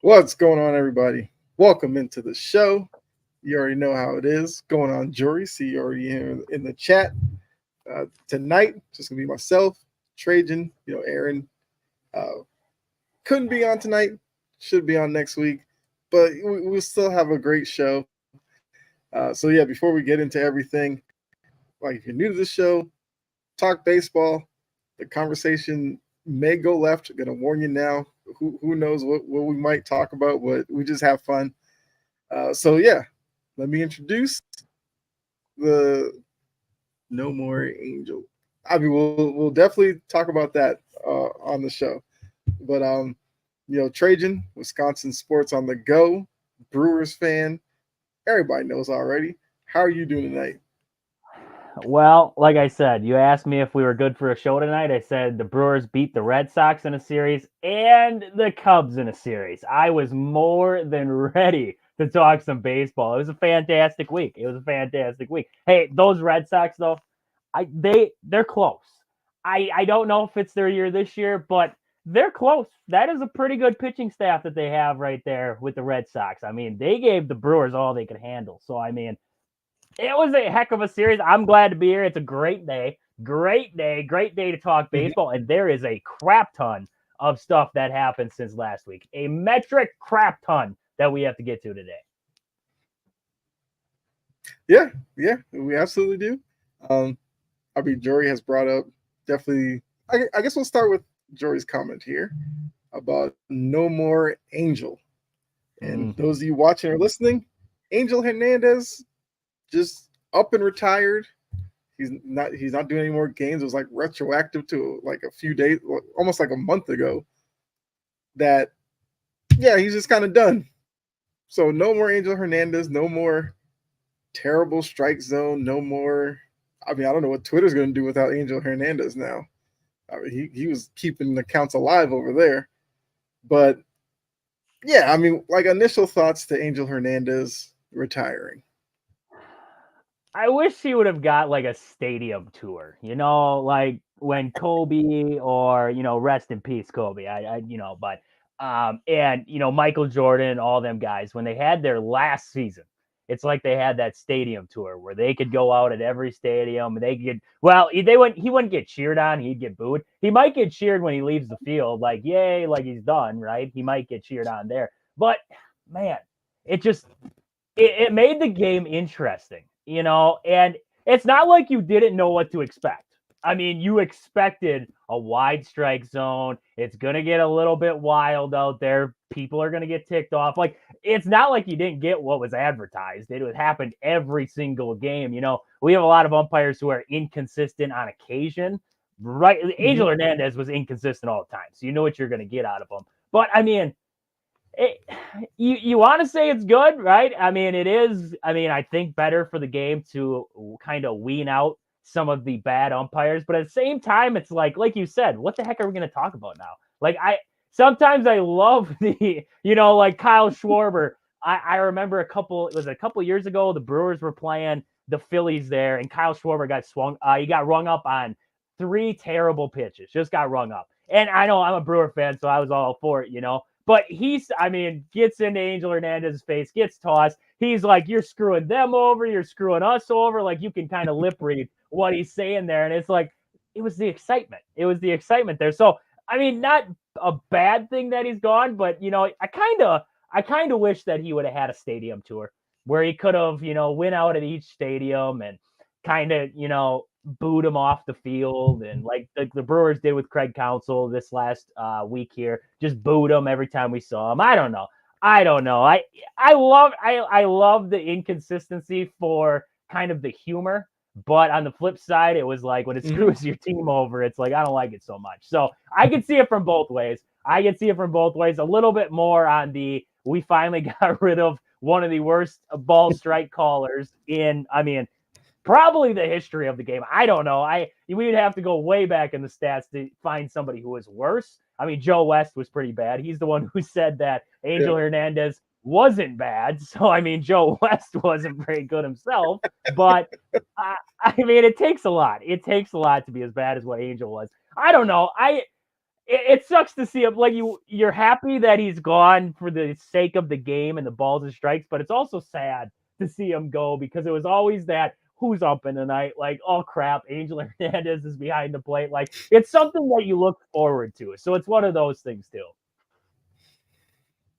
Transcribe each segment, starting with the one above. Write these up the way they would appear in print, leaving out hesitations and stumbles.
What's going on, everybody? Welcome into the show. You already know how it is. Going on, Jory. See you already here in the chat. Tonight, just gonna be myself, Trajan. Aaron uh, couldn't be on tonight. Should be on next week, but we'll still have a great show. So yeah, before we get into everything, like if you're new to the show, talk baseball. The conversation may go left. I'm gonna warn you now. Who knows what we might talk about, but we just have fun. So yeah, let me introduce the No More Angel. I mean, we'll definitely talk about that on the show. But Trajan, Wisconsin sports on the go, Brewers fan. Everybody knows already. How are you doing tonight? Well, like I said, you asked me if we were good for a show tonight. I said the Brewers beat the Red Sox in a series and the Cubs in a series. I was more than ready to talk some baseball. It was a fantastic week. Hey, those Red Sox though, they're close. I don't know if it's their year this year, but they're close. That is a pretty good pitching staff that they have right there with the Red Sox. I mean, they gave the Brewers all they could handle. So I mean, it was a heck of a series. I'm glad to be here. It's a great day. Great day to talk baseball. And there is a crap ton of stuff that happened since last week. A metric crap ton that we have to get to today. Yeah, we absolutely do. Jory has brought up definitely. I guess we'll start with Jory's comment here about No More Angel. And those of you watching or listening, Angel Hernandez just up and retired. He's not doing any more games. It was like retroactive to like a few days, almost like a month ago. That he's just kind of done. So no more Angel Hernandez, no more terrible strike zone, no more. I mean, I don't know what Twitter's going to do without Angel Hernandez now. I mean, he was keeping the accounts alive over there. But yeah, I mean, like initial thoughts to Angel Hernandez retiring. I wish he would have got like a stadium tour, like when Kobe or, rest in peace, Kobe. But Michael Jordan, all them guys, when they had their last season, it's like they had that stadium tour where they could go out at every stadium and he wouldn't get cheered on. He'd get booed. He might get cheered when he leaves the field, like, yay, like he's done, right? He might get cheered on there. But man, it made the game interesting, and it's not like you didn't know what to expect. I mean, you expected a wide strike zone. It's going to get a little bit wild out there. People are going to get ticked off. Like, it's not like you didn't get what was advertised. It would happen every single game. We have a lot of umpires who are inconsistent on occasion, right? Angel Hernandez was inconsistent all the time. So you know what you're going to get out of him. But I mean, you want to say it's good, right? I mean, it is. I mean, I think better for the game to kind of wean out some of the bad umpires, but at the same time, it's like you said, what the heck are we going to talk about now? Like sometimes I love the, like Kyle Schwarber. I remember a couple years ago, the Brewers were playing the Phillies there, and Kyle Schwarber got swung. He got rung up on 3 terrible pitches, just got rung up. And I know I'm a Brewer fan, so I was all for it, But gets into Angel Hernandez's face, gets tossed. He's like, you're screwing them over. You're screwing us over. Like, you can kind of lip read what he's saying there. And it's like, it was the excitement. There. So, I mean, not a bad thing that he's gone, but, I kind of wish that he would have had a stadium tour where he could have, went out at each stadium and kind of, booed him off the field, and like the Brewers did with Craig Counsell this last week here, just booed him every time we saw him. I don't know. I love the inconsistency for kind of the humor, But on the flip side, it was like when it Mhm. screws your team over, it's like I don't like it so much. So I can see it from both ways. I can see it from both ways. A little bit more on the we finally got rid of one of the worst ball strike callers in, I mean, probably the history of the game. I don't know. We'd have to go way back in the stats to find somebody who was worse. I mean, Joe West was pretty bad. He's the one who said that Yeah. Angel Hernandez wasn't bad. So I mean, Joe West wasn't very good himself. But I mean, it takes a lot. It takes a lot to be as bad as what Angel was. I don't know. It sucks to see him. Like you're happy that he's gone for the sake of the game and the balls and strikes, but it's also sad to see him go because it was always that who's up in the night. Like, oh crap, Angel Hernandez is behind the plate. Like it's something that you look forward to. So it's one of those things too.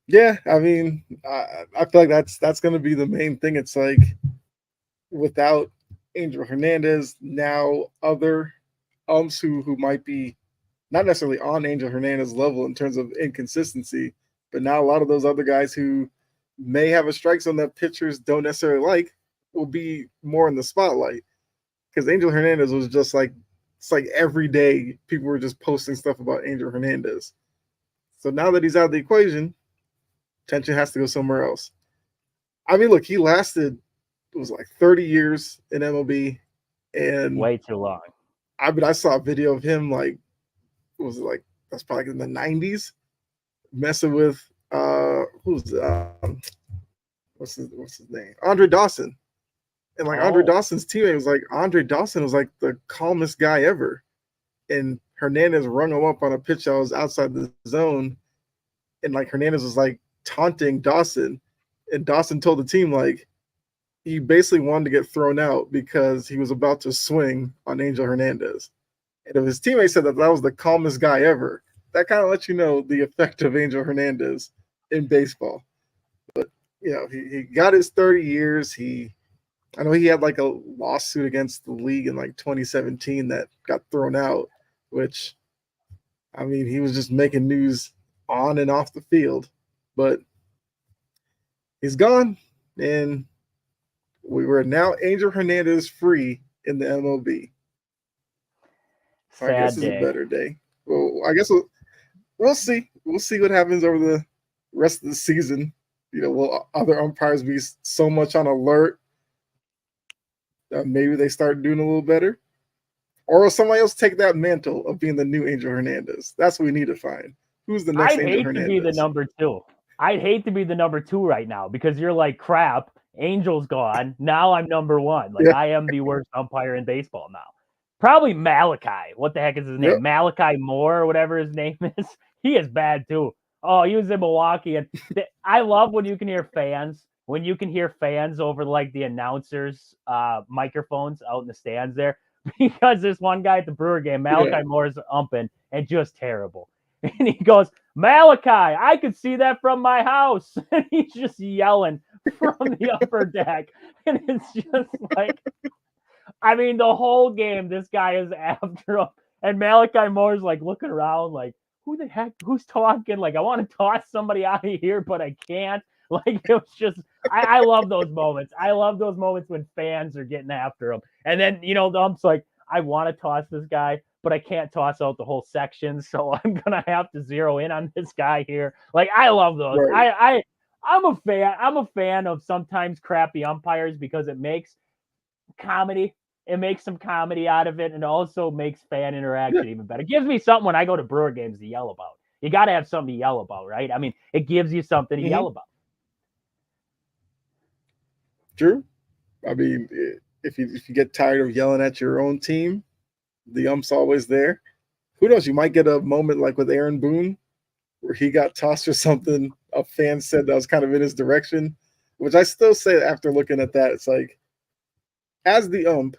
Yeah, I mean, I feel like that's going to be the main thing. It's like without Angel Hernandez, now other umps who might be not necessarily on Angel Hernandez level in terms of inconsistency, but now a lot of those other guys who may have a strike zone that pitchers don't necessarily like will be more in the spotlight. Because Angel Hernandez was just like it's like every day people were just posting stuff about Angel Hernandez. So now that he's out of the equation, attention has to go somewhere else. I mean, look, he lasted it was like 30 years in MLB, and Way too long. I saw a video of him like was it like that's probably in the 90s messing with who's what's his name, Andre Dawson, and like Andre Oh, Dawson's teammate was like Andre Dawson was like the calmest guy ever, and Hernandez rung him up on a pitch that was outside the zone, and like Hernandez was like taunting Dawson, and Dawson told the team like he basically wanted to get thrown out because he was about to swing on Angel Hernandez. And if his teammates said that that was the calmest guy ever, that kind of lets you know the effect of Angel Hernandez in baseball. You know, he got his 30 years. I know he had like a lawsuit against the league in like 2017 that got thrown out, which I mean, he was just making news on and off the field. But he's gone, and we were now Angel Hernandez free in the MLB. I guess sad it's a day. better day. Well, I guess we'll see. We'll see what happens over the rest of the season. You know, will other umpires be so much on alert that maybe they start doing a little better? Or will somebody else take that mantle of being the new Angel Hernandez? That's what we need to find. Who's the next I'd Angel hate to be the Hernandez? number two. I'd hate to be the number two right now because you're like, crap, Angel's gone. Now I'm number one. Like, Yeah. I am the worst umpire in baseball now. Probably Malachi. What the heck is his name? Yep. Malachi Moore or whatever his name is. He is bad too. Oh, he was in Milwaukee. And I love when you can hear fans, over like the announcers' microphones out in the stands there. Because there's one guy at the Brewer game, Yeah. Malachi Moore's umping, and just terrible. And he goes, Malachi, I could see that from my house. And he's just yelling from the upper deck. And it's just like, I mean, the whole game, this guy is after him. And Malachi Moore's like looking around, like, who the heck, who's talking? Like, I want to toss somebody out of here, but I can't. Like, it was just, I love those moments. I love those moments when fans are getting after him. And then, the ump's like, I want to toss this guy, but I can't toss out the whole section. So I'm going to have to zero in on this guy here. Like, I love those. Right. I'm a fan. I'm a fan of sometimes crappy umpires because it makes comedy. It makes some comedy out of it, and also makes fan Yeah. interaction even better. It gives me something when I go to Brewer games to yell about. You got to have something to yell about, right? I mean, it gives you something to Mm-hmm. yell about. True. I mean, if you get tired of yelling at your own team, the ump's always there. Who knows? You might get a moment like with Aaron Boone, where he got tossed or something. A fan said that was kind of in his direction, which I still say after looking at that, it's like, as the ump,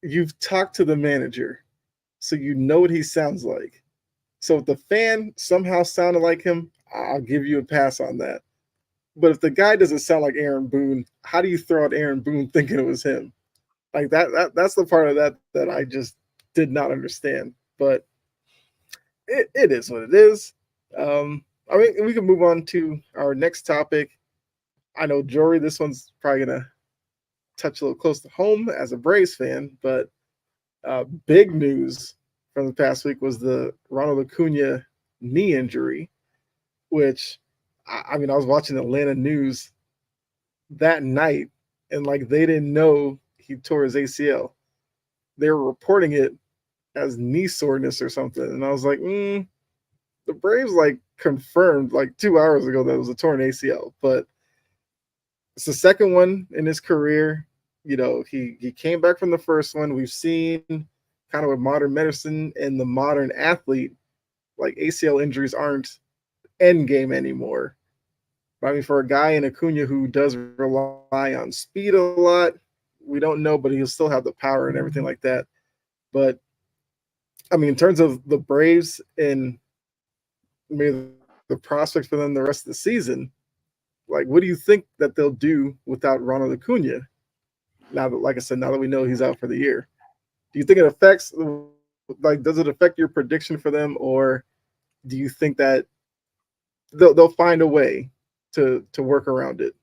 you've talked to the manager, so you know what he sounds like. So if the fan somehow sounded like him, I'll give you a pass on that. But if the guy doesn't sound like Aaron Boone, how do you throw out Aaron Boone thinking it was him? Like that's the part of that I just did not understand. But it is what it is. I mean, we can move on to our next topic. I know, Jory, this one's probably gonna touch a little close to home as a Braves fan, but big news from the past week was the Ronald Acuna knee injury, which I mean, I was watching Atlanta news that night, and like they didn't know he tore his ACL. They were reporting it as knee soreness or something, and I was like, the Braves like confirmed like 2 hours ago that it was a torn ACL, but it's the second one in his career. You know, he came back from the first one. We've seen kind of with modern medicine and the modern athlete, like ACL injuries aren't end game anymore. But I mean, for a guy in Acuna who does rely on speed a lot, we don't know, but he'll still have the power and everything like that. But I mean, in terms of the Braves and maybe the prospects for them the rest of the season, like what do you think that they'll do without Ronald Acuna? Now that, like I said, now that we know he's out for the year, do you think it affects, like, does it affect your prediction for them, or do you think that they'll find a way to work around it?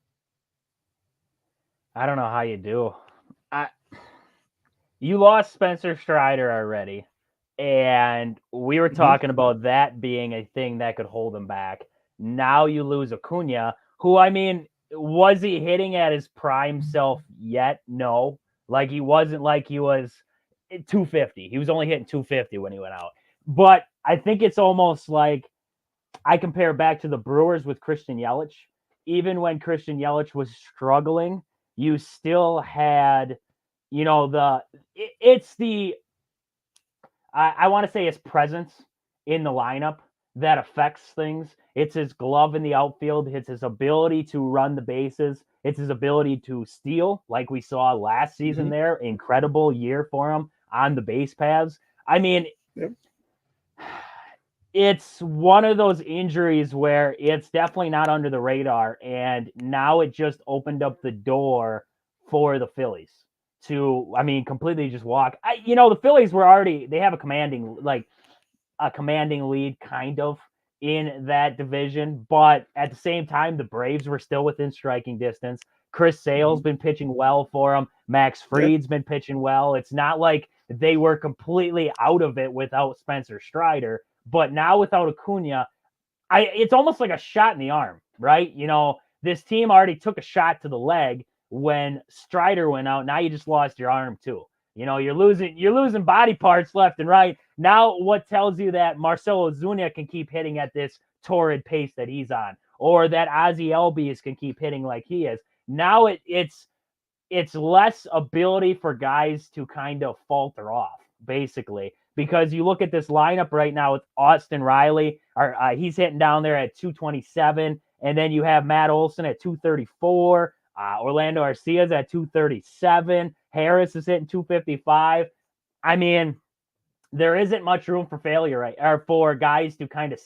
I don't know how you do. I You lost Spencer Strider already, and we were Mm-hmm. talking about that being a thing that could hold him back. Now you lose Acuna, who, I mean, was he hitting at his prime self yet? No. Like, he wasn't like he was 250. He was only hitting 250 when he went out. But I think it's almost like I compare back to the Brewers with Christian Yelich. Even when Christian Yelich was struggling, you still had, it's the I want to say his presence in the lineup that affects things. It's his glove in the outfield. It's his ability to run the bases. It's his ability to steal, like we saw last season Mm-hmm. there. Incredible year for him on the base paths. I mean, Yep. it's one of those injuries where it's definitely not under the radar. And now it just opened up the door for the Phillies to, I mean, completely just walk. The Phillies were already, they have a commanding lead kind of in that division. But at the same time, the Braves were still within striking distance. Chris Sale's Mm-hmm. been pitching well for them. Max Yeah. Fried's been pitching well. It's not like they were completely out of it without Spencer Strider. But now without Acuna, it's almost like a shot in the arm, right? This team already took a shot to the leg when Strider went out. Now you just lost your arm too. You're losing body parts left and right. Now, what tells you that Marcelo Zuna can keep hitting at this torrid pace that he's on, or that Ozzy Albies can keep hitting like he is? Now it's less ability for guys to kind of falter off, basically, because you look at this lineup right now with Austin Riley, he's hitting down there at 227, and then you have Matt Olson at 234, Orlando Arcia's at 237, Harris is hitting 255. I mean, there isn't much room for failure, right, or for guys to kind of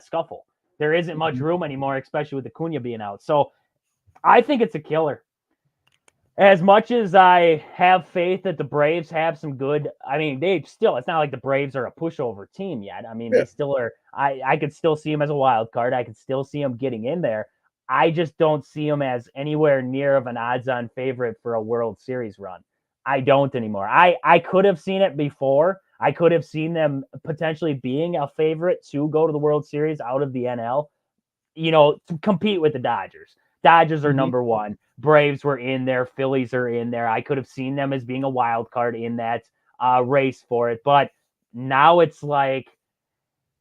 scuffle. There isn't much Mm-hmm. room anymore, especially with Acuna being out. So I think it's a killer. As much as I have faith that the Braves have some good, I mean, it's not like the Braves are a pushover team yet. I mean, Yeah. they still are. I could still see them as a wild card. I could still see them getting in there. I just don't see them as anywhere near of an odds-on favorite for a World Series run. I don't anymore. I could have seen it before. I could have seen them potentially being a favorite to go to the World Series out of the NL, to compete with the Dodgers. Dodgers are Mm-hmm. number one. Braves were in there. Phillies are in there. I could have seen them as being a wild card in that race for it. But now it's like,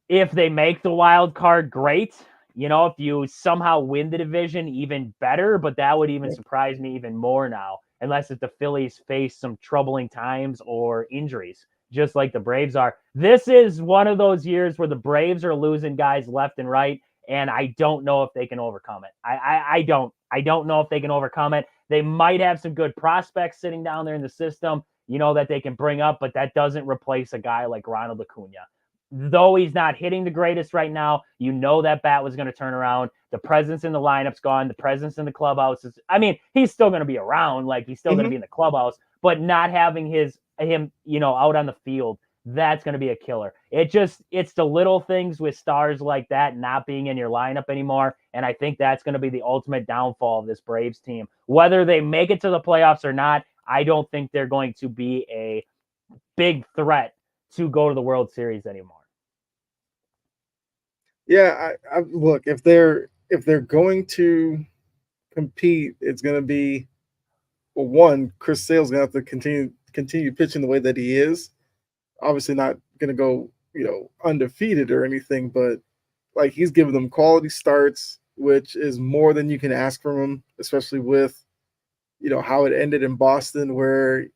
if they make the wild card, great. If you somehow win the division, even better. But that would even Yeah. surprise me even more now, unless if the Phillies face some troubling times or injuries, just like the Braves are. This is one of those years where the Braves are losing guys left and right, and I don't know if they can overcome it. I don't. I don't know if they can overcome it. They might have some good prospects sitting down there in the system, that they can bring up, but that doesn't replace a guy like Ronald Acuna. Though he's not hitting the greatest right now, that bat was going to turn around. The presence in the lineup's gone. The presence in the clubhouse is, I mean, he's still going to be around. Like, he's still going to Mm-hmm. be in the clubhouse, but not having him, out on the field, that's going to be a killer. It's the little things with stars like that not being in your lineup anymore. And I think that's going to be the ultimate downfall of this Braves team. Whether they make it to the playoffs or not, I don't think they're going to be a big threat to go to the World Series anymore. Yeah, I look, if they're going to compete, it's going to be, well, one, Chris Sale's going to have to continue pitching the way that he is. Obviously, not going to go undefeated or anything, but like he's giving them quality starts, which is more than you can ask from him, especially with how it ended in Boston, where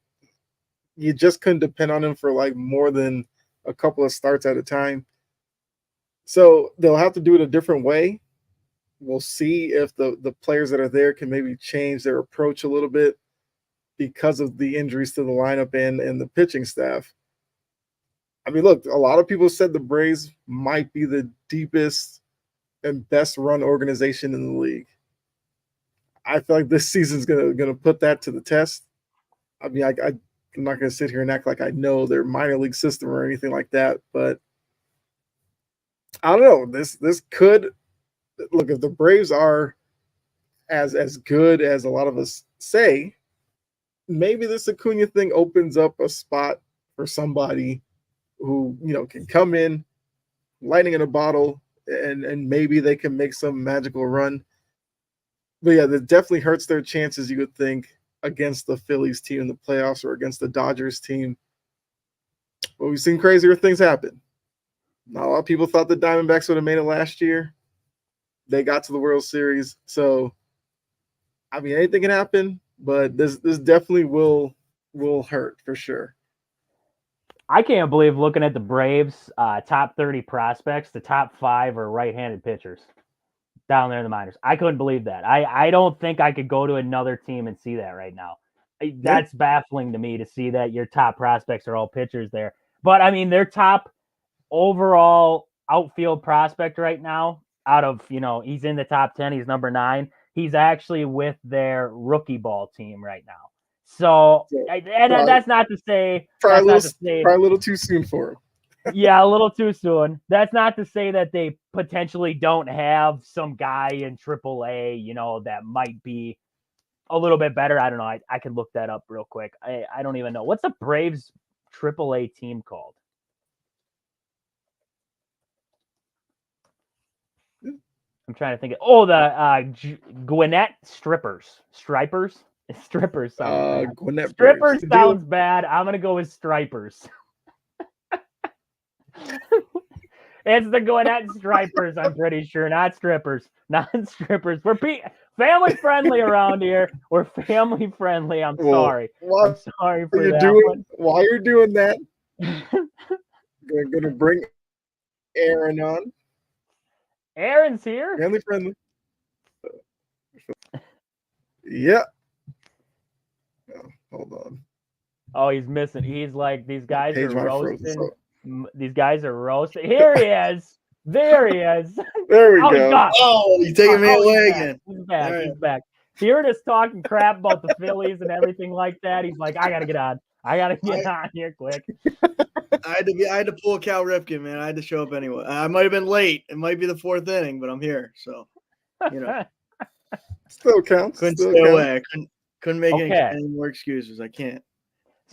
you just couldn't depend on him for like more than a couple of starts at a time. So they'll have to do it a different way. We'll see if the players that are there can maybe change their approach a little bit because of the injuries to the lineup and the pitching staff. I mean, look, a lot of people said the Braves might be the deepest and best run organization in the league. I feel like this season's gonna put that to the test. I mean, I'm not gonna sit here and act like I know their minor league system or anything like that, but I don't know. This could look, if the Braves are as good as a lot of us say, maybe this Acuna thing opens up a spot for somebody who can come in, lightning in a bottle, and maybe they can make some magical run. But yeah, that definitely hurts their chances, you would think, against the Phillies team in the playoffs or against the Dodgers team. But we've seen crazier things happen. Not a lot of people thought the Diamondbacks would have made it last year. They got to the World Series. So, I mean, anything can happen, but this definitely will hurt for sure. I can't believe looking at the Braves top 30 prospects, the top 5 are right-handed pitchers down there in the minors. I couldn't believe that. I don't think I could go to another team and see that right now. That's baffling to me to see that your top prospects are all pitchers there. But, I mean, their top overall outfield prospect right now, out of, he's in the top 10, he's number 9. He's actually with their rookie ball team right now. So, that's not to say probably a little too soon for him. Yeah, a little too soon. That's not to say that they potentially don't have some guy in AAA, that might be a little bit better. I don't know. I can look that up real quick. I don't even know. What's the Braves AAA team called? I'm trying to think. The Gwinnett Strippers. Stripers? Strippers sounds bad. Gwinnett Strippers sounds bad. I'm going to go with Stripers. It's the Gwinnett Stripers, I'm pretty sure, not strippers. Not strippers. We're family friendly around here. We're family friendly. I'm sorry. I'm sorry for that. While you're doing that, we're going to bring Aaron on. Aaron's here? Family friendly. Yeah. Oh, hold on. Oh, he's missing. He's like, these guys are roasting. These guys are roasting. Here he is. There he is. There we go. He's taking me away again. He's back. Right. He's back. Hearing us talking crap about the Phillies and everything like that, he's like, I gotta get on. I gotta get on here quick. I had to pull Cal Ripken, man. I had to show up anyway. I might have been late. It might be the 4th inning, but I'm here. So, still counts. Couldn't stay away. I couldn't make any more excuses. I can't.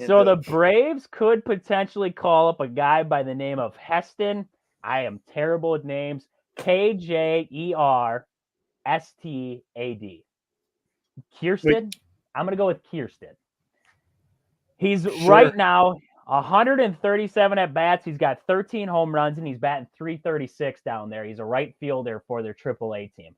So the Braves could potentially call up a guy by the name of Heston. I am terrible with names. Kjerstad. Kjerstad? I'm going to go with Kjerstad. He's right now 137 at bats. He's got 13 home runs, and he's batting .336 down there. He's a right fielder for their AAA team.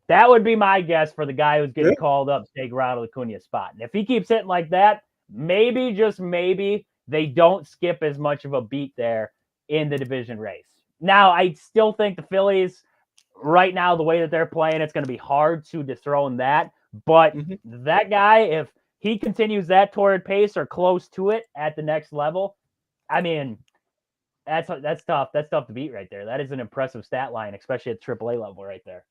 That would be my guess for the guy who's getting called up to take Ronald Acuna's spot. And if he keeps hitting like that, maybe, just maybe, they don't skip as much of a beat there in the division race. Now, I still think the Phillies, right now, the way that they're playing, it's going to be hard to dethrone that. But that guy, if he continues that torrid pace or close to it at the next level, I mean, that's tough. That's tough to beat right there. That is an impressive stat line, especially at AAA level right there.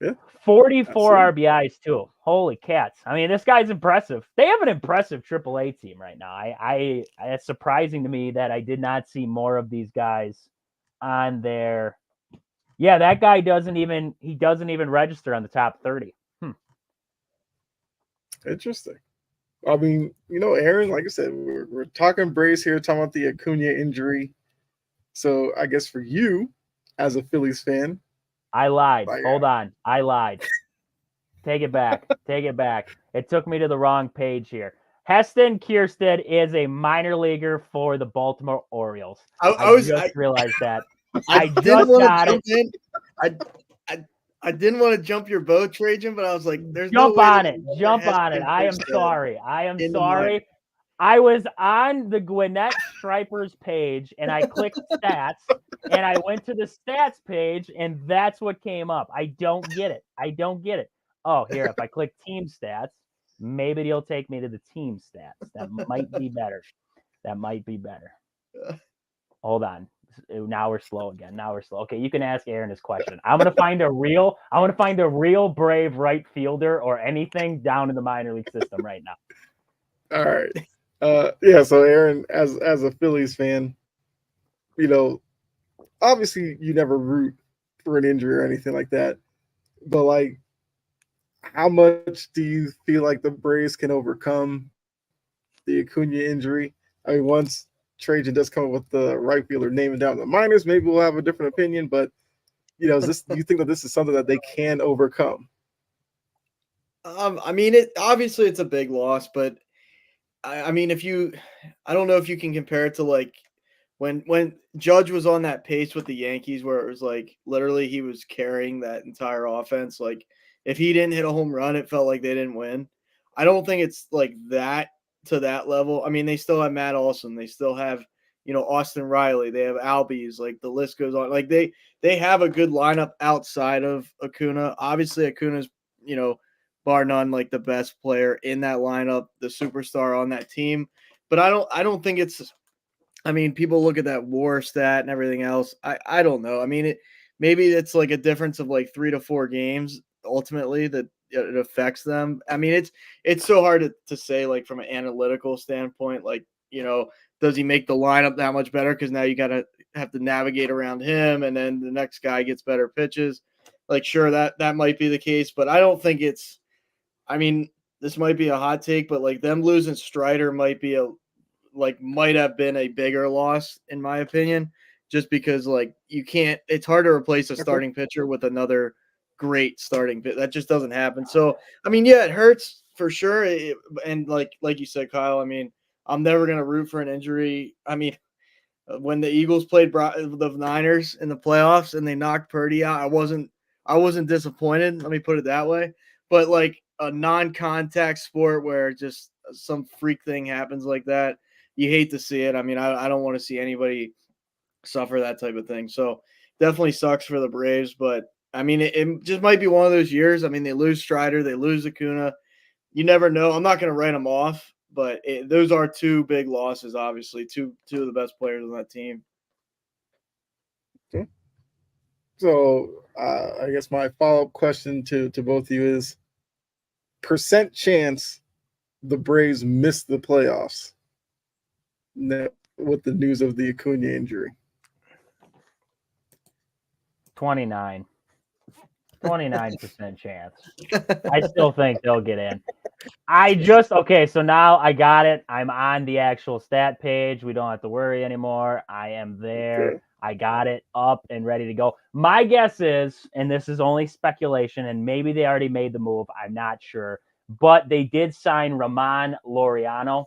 Yeah. 44 Absolutely. RBIs too. Holy cats. I mean, this guy's impressive. They have an impressive AAA team right now. It's surprising to me that I did not see more of these guys on there. Yeah, that guy doesn't even register on the top 30. Interesting. I mean, Aaron, like I said, we're talking Braves here, talking about the Acuna injury. So I guess for you, as a Phillies fan, I lied. like, Hold on. I lied. Take it back. Take it back. It took me to the wrong page here. Heston Kjerstad is a minor leaguer for the Baltimore Orioles. I just realized that. I didn't just want got to jump it. in. I didn't want to jump your boat, Trajan, but I was like, "There's Jump no way." on it. Jump on it. I am sorry. I am sorry. I was on the Gwinnett Stripers page and I clicked stats and I went to the stats page and that's what came up. I don't get it. I don't get it. Oh, here, if I click team stats, maybe it'll take me to the team stats. That might be better. That might be better. Hold on. Now we're slow again. Now we're slow. Okay, you can ask Aaron his question. I want to find a real brave right fielder or anything down in the minor league system right now. all right. Yeah, so Aaron, as a Phillies fan, obviously you never root for an injury or anything like that. But like, how much do you feel like the Braves can overcome the Acuna injury? I mean, once Trajan does come up with the right fielder naming down the minors, maybe we'll have a different opinion. But do you think that this is something that they can overcome? I mean, obviously it's a big loss, but I mean, I don't know if you can compare it to like when Judge was on that pace with the Yankees, where it was like literally he was carrying that entire offense. Like if he didn't hit a home run, it felt like they didn't win. I don't think it's like that to that level. I mean, they still have Matt Olson, they still have Austin Riley, they have Albies, like the list goes on. Like they have a good lineup outside of Acuna. Obviously, Acuna's bar none like the best player in that lineup, the superstar on that team. But I don't think it's. I mean, people look at that WAR stat and everything else. I don't know. I mean, maybe it's like a difference of like 3 to 4 games ultimately that it affects them. I mean, it's so hard to say like from an analytical standpoint, like, does he make the lineup that much better? Because now you gotta have to navigate around him, and then the next guy gets better pitches. Like, sure, that might be the case, but I don't think it's. I mean, this might be a hot take, but like them losing Strider might have been a bigger loss in my opinion, just because like you can't. It's hard to replace a starting pitcher with another great starting pitcher. That just doesn't happen. So I mean, yeah, it hurts for sure. And like you said, Kyle. I mean, I'm never gonna root for an injury. I mean, when the Eagles played the Niners in the playoffs and they knocked Purdy out, I wasn't disappointed. Let me put it that way. But like a non-contact sport where just some freak thing happens like that, you hate to see it. I mean, I don't want to see anybody suffer that type of thing. So definitely sucks for the Braves. But I mean, it just might be one of those years. I mean, they lose Strider, they lose Acuna. You never know. I'm not going to write them off, but those are two big losses, obviously, two of the best players on that team. Okay. So I guess my follow-up question to both of you is percent chance the Braves miss the playoffs with the news of the Acuna injury. 29% chance. I still think they'll get in. Okay, so now I got it. I'm on the actual stat page. We don't have to worry anymore. I am there. Okay. I got it up and ready to go. My guess is, and this is only speculation, and maybe they already made the move. I'm not sure. But they did sign Ramon Laureano,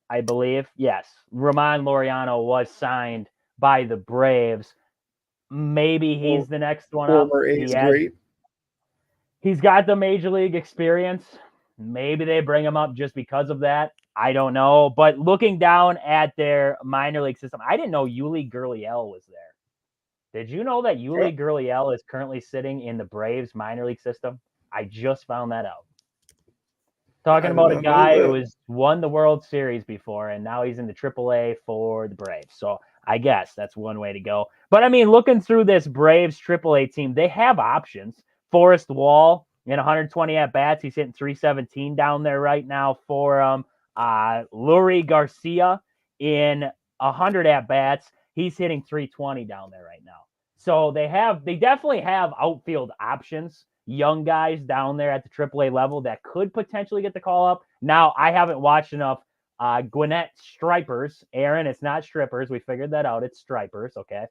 I believe. Yes, Ramon Laureano was signed by the Braves. Maybe he's the next one up. Former A's great. He's got the major league experience. Maybe they bring him up just because of that. I don't know. But looking down at their minor league system, I didn't know Yuli Gurriel was there. Did you know that Yuli Gurriel is currently sitting in the Braves minor league system? I just found that out. Talking about a guy who has won the World Series before, and now he's in the AAA for the Braves. So I guess that's one way to go. But I mean, looking through this Braves AAA team, they have options. Forrest Wall in 120 at bats, he's hitting 317 down there right now for Lurie Garcia in 100 at bats, he's hitting 320 down there right now. So they definitely have outfield options, young guys down there at the AAA level that could potentially get the call up. Now, I haven't watched enough Gwinnett Stripers. Aaron, it's not strippers. We figured that out. It's stripers, okay?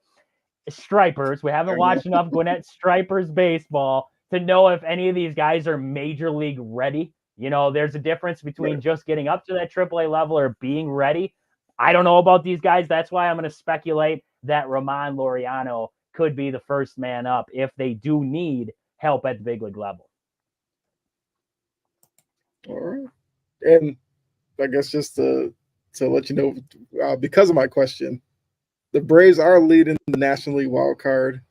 Stripers. We haven't watched enough Gwinnett Stripers baseball to know if any of these guys are major league ready. You know, there's a difference between just getting up to that AAA level or being ready. I don't know about these guys. That's why I'm going to speculate that Ramon Laureano could be the first man up if they do need help at the big league level. All right. And I guess just to let you know, because of my question, the Braves are leading the National League wild card.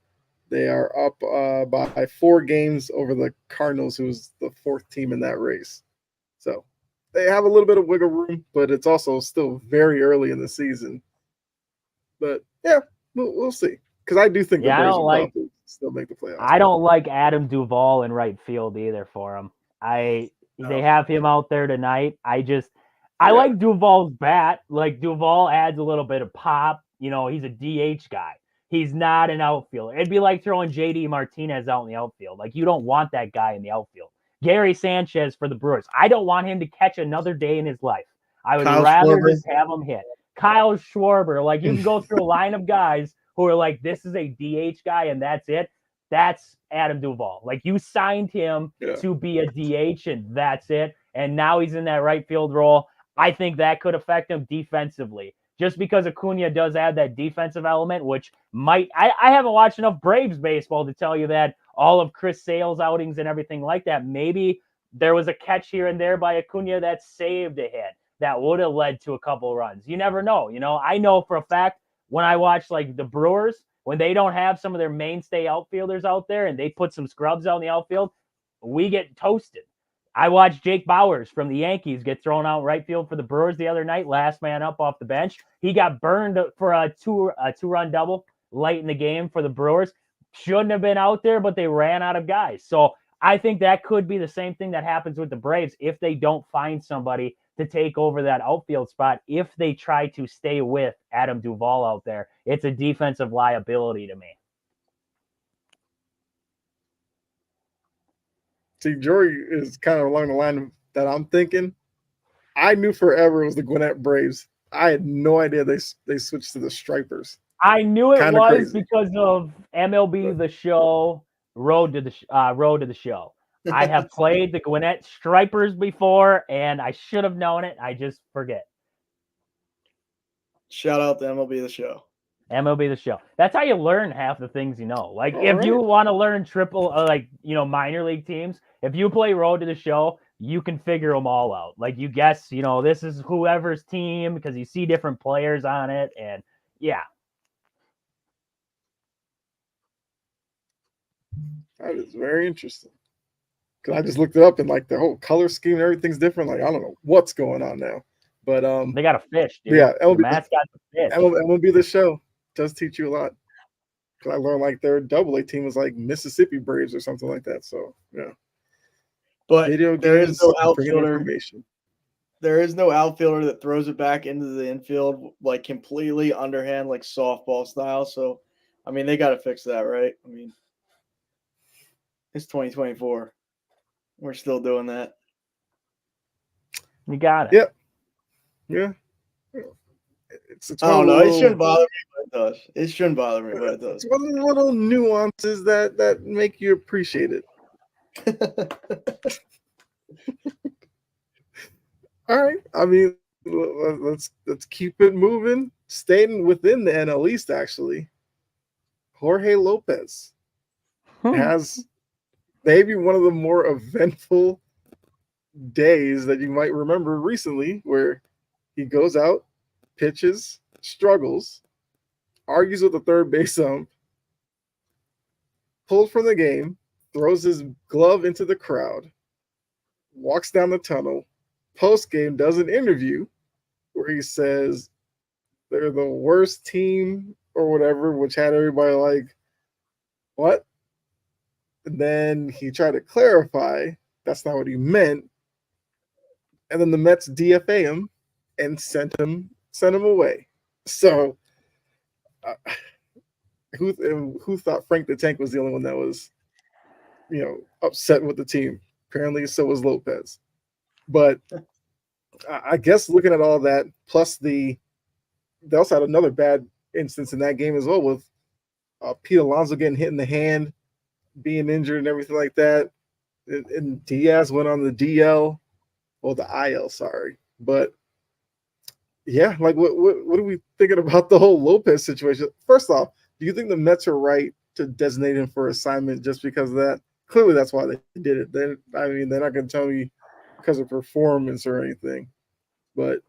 They are up by 4 games over the Cardinals, who's the 4th team in that race. So they have a little bit of wiggle room, but it's also still very early in the season. But yeah, we'll see. Because I do think the Braves will probably still make the playoffs. I don't like Adam Duvall in right field either for him. They have him out there tonight. I like Duvall's bat. Like, Duvall adds a little bit of pop. You know, he's a DH guy. He's not an outfielder. It'd be like throwing JD Martinez out in the outfield. Like, you don't want that guy in the outfield. Gary Sanchez for the Brewers. I don't want him to catch another day in his life. I would rather just have him hit. Kyle Schwarber. Like, you can go through a line of guys who are like, this is a DH guy and that's it. That's Adam Duvall. Like, you signed him to be a DH and that's it. And now he's in that right field role. I think that could affect him defensively. Just because Acuna does add that defensive element, which might – I haven't watched enough Braves baseball to tell you that all of Chris Sale's outings and everything like that. Maybe there was a catch here and there by Acuna that saved a hit that would have led to a couple runs. You never know. You know, I know for a fact when I watch, like, the Brewers, when they don't have some of their mainstay outfielders out there and they put some scrubs out in the outfield, we get toasted. I watched Jake Bauers from the Yankees get thrown out right field for the Brewers the other night, last man up off the bench. He got burned for a two-run double late in the game for the Brewers. Shouldn't have been out there, but they ran out of guys. So I think that could be the same thing that happens with the Braves if they don't find somebody to take over that outfield spot. If they try to stay with Adam Duvall out there, it's a defensive liability to me. See, Jory is kind of along the line that I'm thinking. I knew forever it was the Gwinnett Braves. I had no idea they switched to the Stripers. I knew it Kinda was crazy. because of MLB The Show, Road to the Show. I have played the Gwinnett Stripers before, and I should have known it. I just forget. Shout out to MLB The Show. MLB The Show. That's how you learn half the things you know. Like, if you want to learn minor league teams, if you play Road to the Show, you can figure them all out. Like, you guess, this is whoever's team because you see different players on it, and yeah. That is very interesting. Because I just looked it up and, like, the whole color scheme and everything's different. Like, I don't know what's going on now. But they got a fish, dude. Yeah, the mascot's a fish. MLB The Show does teach you a lot. Because I learned, like, their AA team was like Mississippi Braves or something like that. So yeah. But video there is no outfielder. Information. There is no outfielder that throws it back into the infield like completely underhand, like softball style. So, I mean, they got to fix that, right? I mean, it's 2024. We're still doing that. You got it. Yep. Yeah. It's I don't know. It shouldn't bother me, but it does. It shouldn't bother me, but it does. It's one of the little nuances that make you appreciate it. All right. I mean, let's keep it moving. Staying within the NL East, actually, Jorge Lopez has maybe one of the more eventful days that you might remember recently, where he goes out, pitches, struggles, argues with the third base ump, pulled from the game, throws his glove into the crowd, walks down the tunnel, post-game does an interview where he says they're the worst team or whatever, which had everybody like, what? And then he tried to clarify that's not what he meant. And then the Mets DFA him and sent him away. So uh, who thought Frank the Tank was the only one that was upset with the team? Apparently, so was Lopez. But I guess looking at all that, plus they also had another bad instance in that game as well with Pete Alonso getting hit in the hand, being injured, and everything like that. And Diaz went on the DL, well, the IL, sorry. But yeah, like what are we thinking about the whole Lopez situation? First off, do you think the Mets are right to designate him for assignment just because of that? Clearly, that's why they did it. They're not going to tell me because of performance or anything. But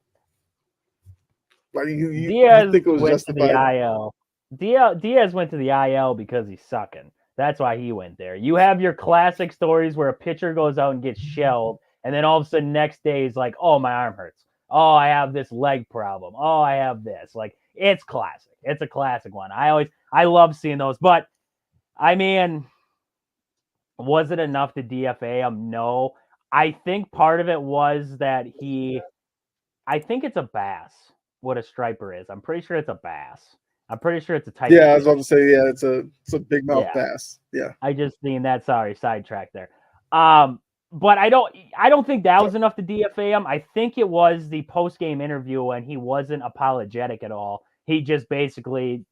like you Diaz think it was went to the justified? IL. Diaz went to the IL because he's sucking. That's why he went there. You have your classic stories where a pitcher goes out and gets shelled, and then all of a sudden next day he's like, "Oh, my arm hurts. Oh, I have this leg problem. Oh, I have this." Like it's classic. It's a classic one. I love seeing those. But I mean, was it enough to DFA him? No. I think part of it was that I think it's a bass. What a striper is. I'm pretty sure it's a bass. I'm pretty sure it's a type Yeah, of I was about fish. to say, yeah, it's a big mouth Yeah, bass. Yeah. I just seen that. Sorry, sidetrack there. But I don't think that was enough to DFA him. I think it was the post game interview when he wasn't apologetic at all. He just basically,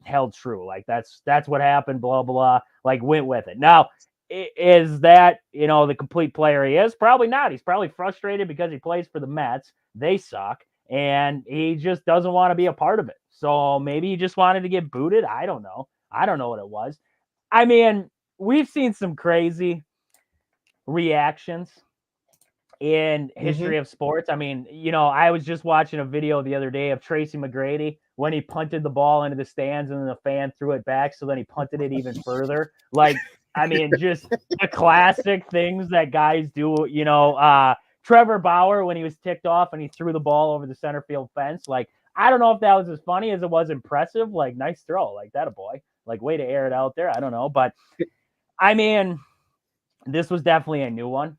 held true. Like that's what happened. Blah blah. Like went with it. Now, is that the complete player he is? Probably not. He's probably frustrated because he plays for the Mets. They suck, and he just doesn't want to be a part of it. So maybe he just wanted to get booted. I don't know. I don't know what it was. I mean, we've seen some crazy reactions in Mm-hmm. history of sports. I mean, I was just watching a video the other day of Tracy McGrady when he punted the ball into the stands and then the fan threw it back. So then he punted it even further. Like, I mean, just the classic things that guys do, Trevor Bauer when he was ticked off and he threw the ball over the center field fence. Like, I don't know if that was as funny as it was impressive. Like, nice throw. Like, that a boy. Like, way to air it out there. I don't know. But, I mean, this was definitely a new one.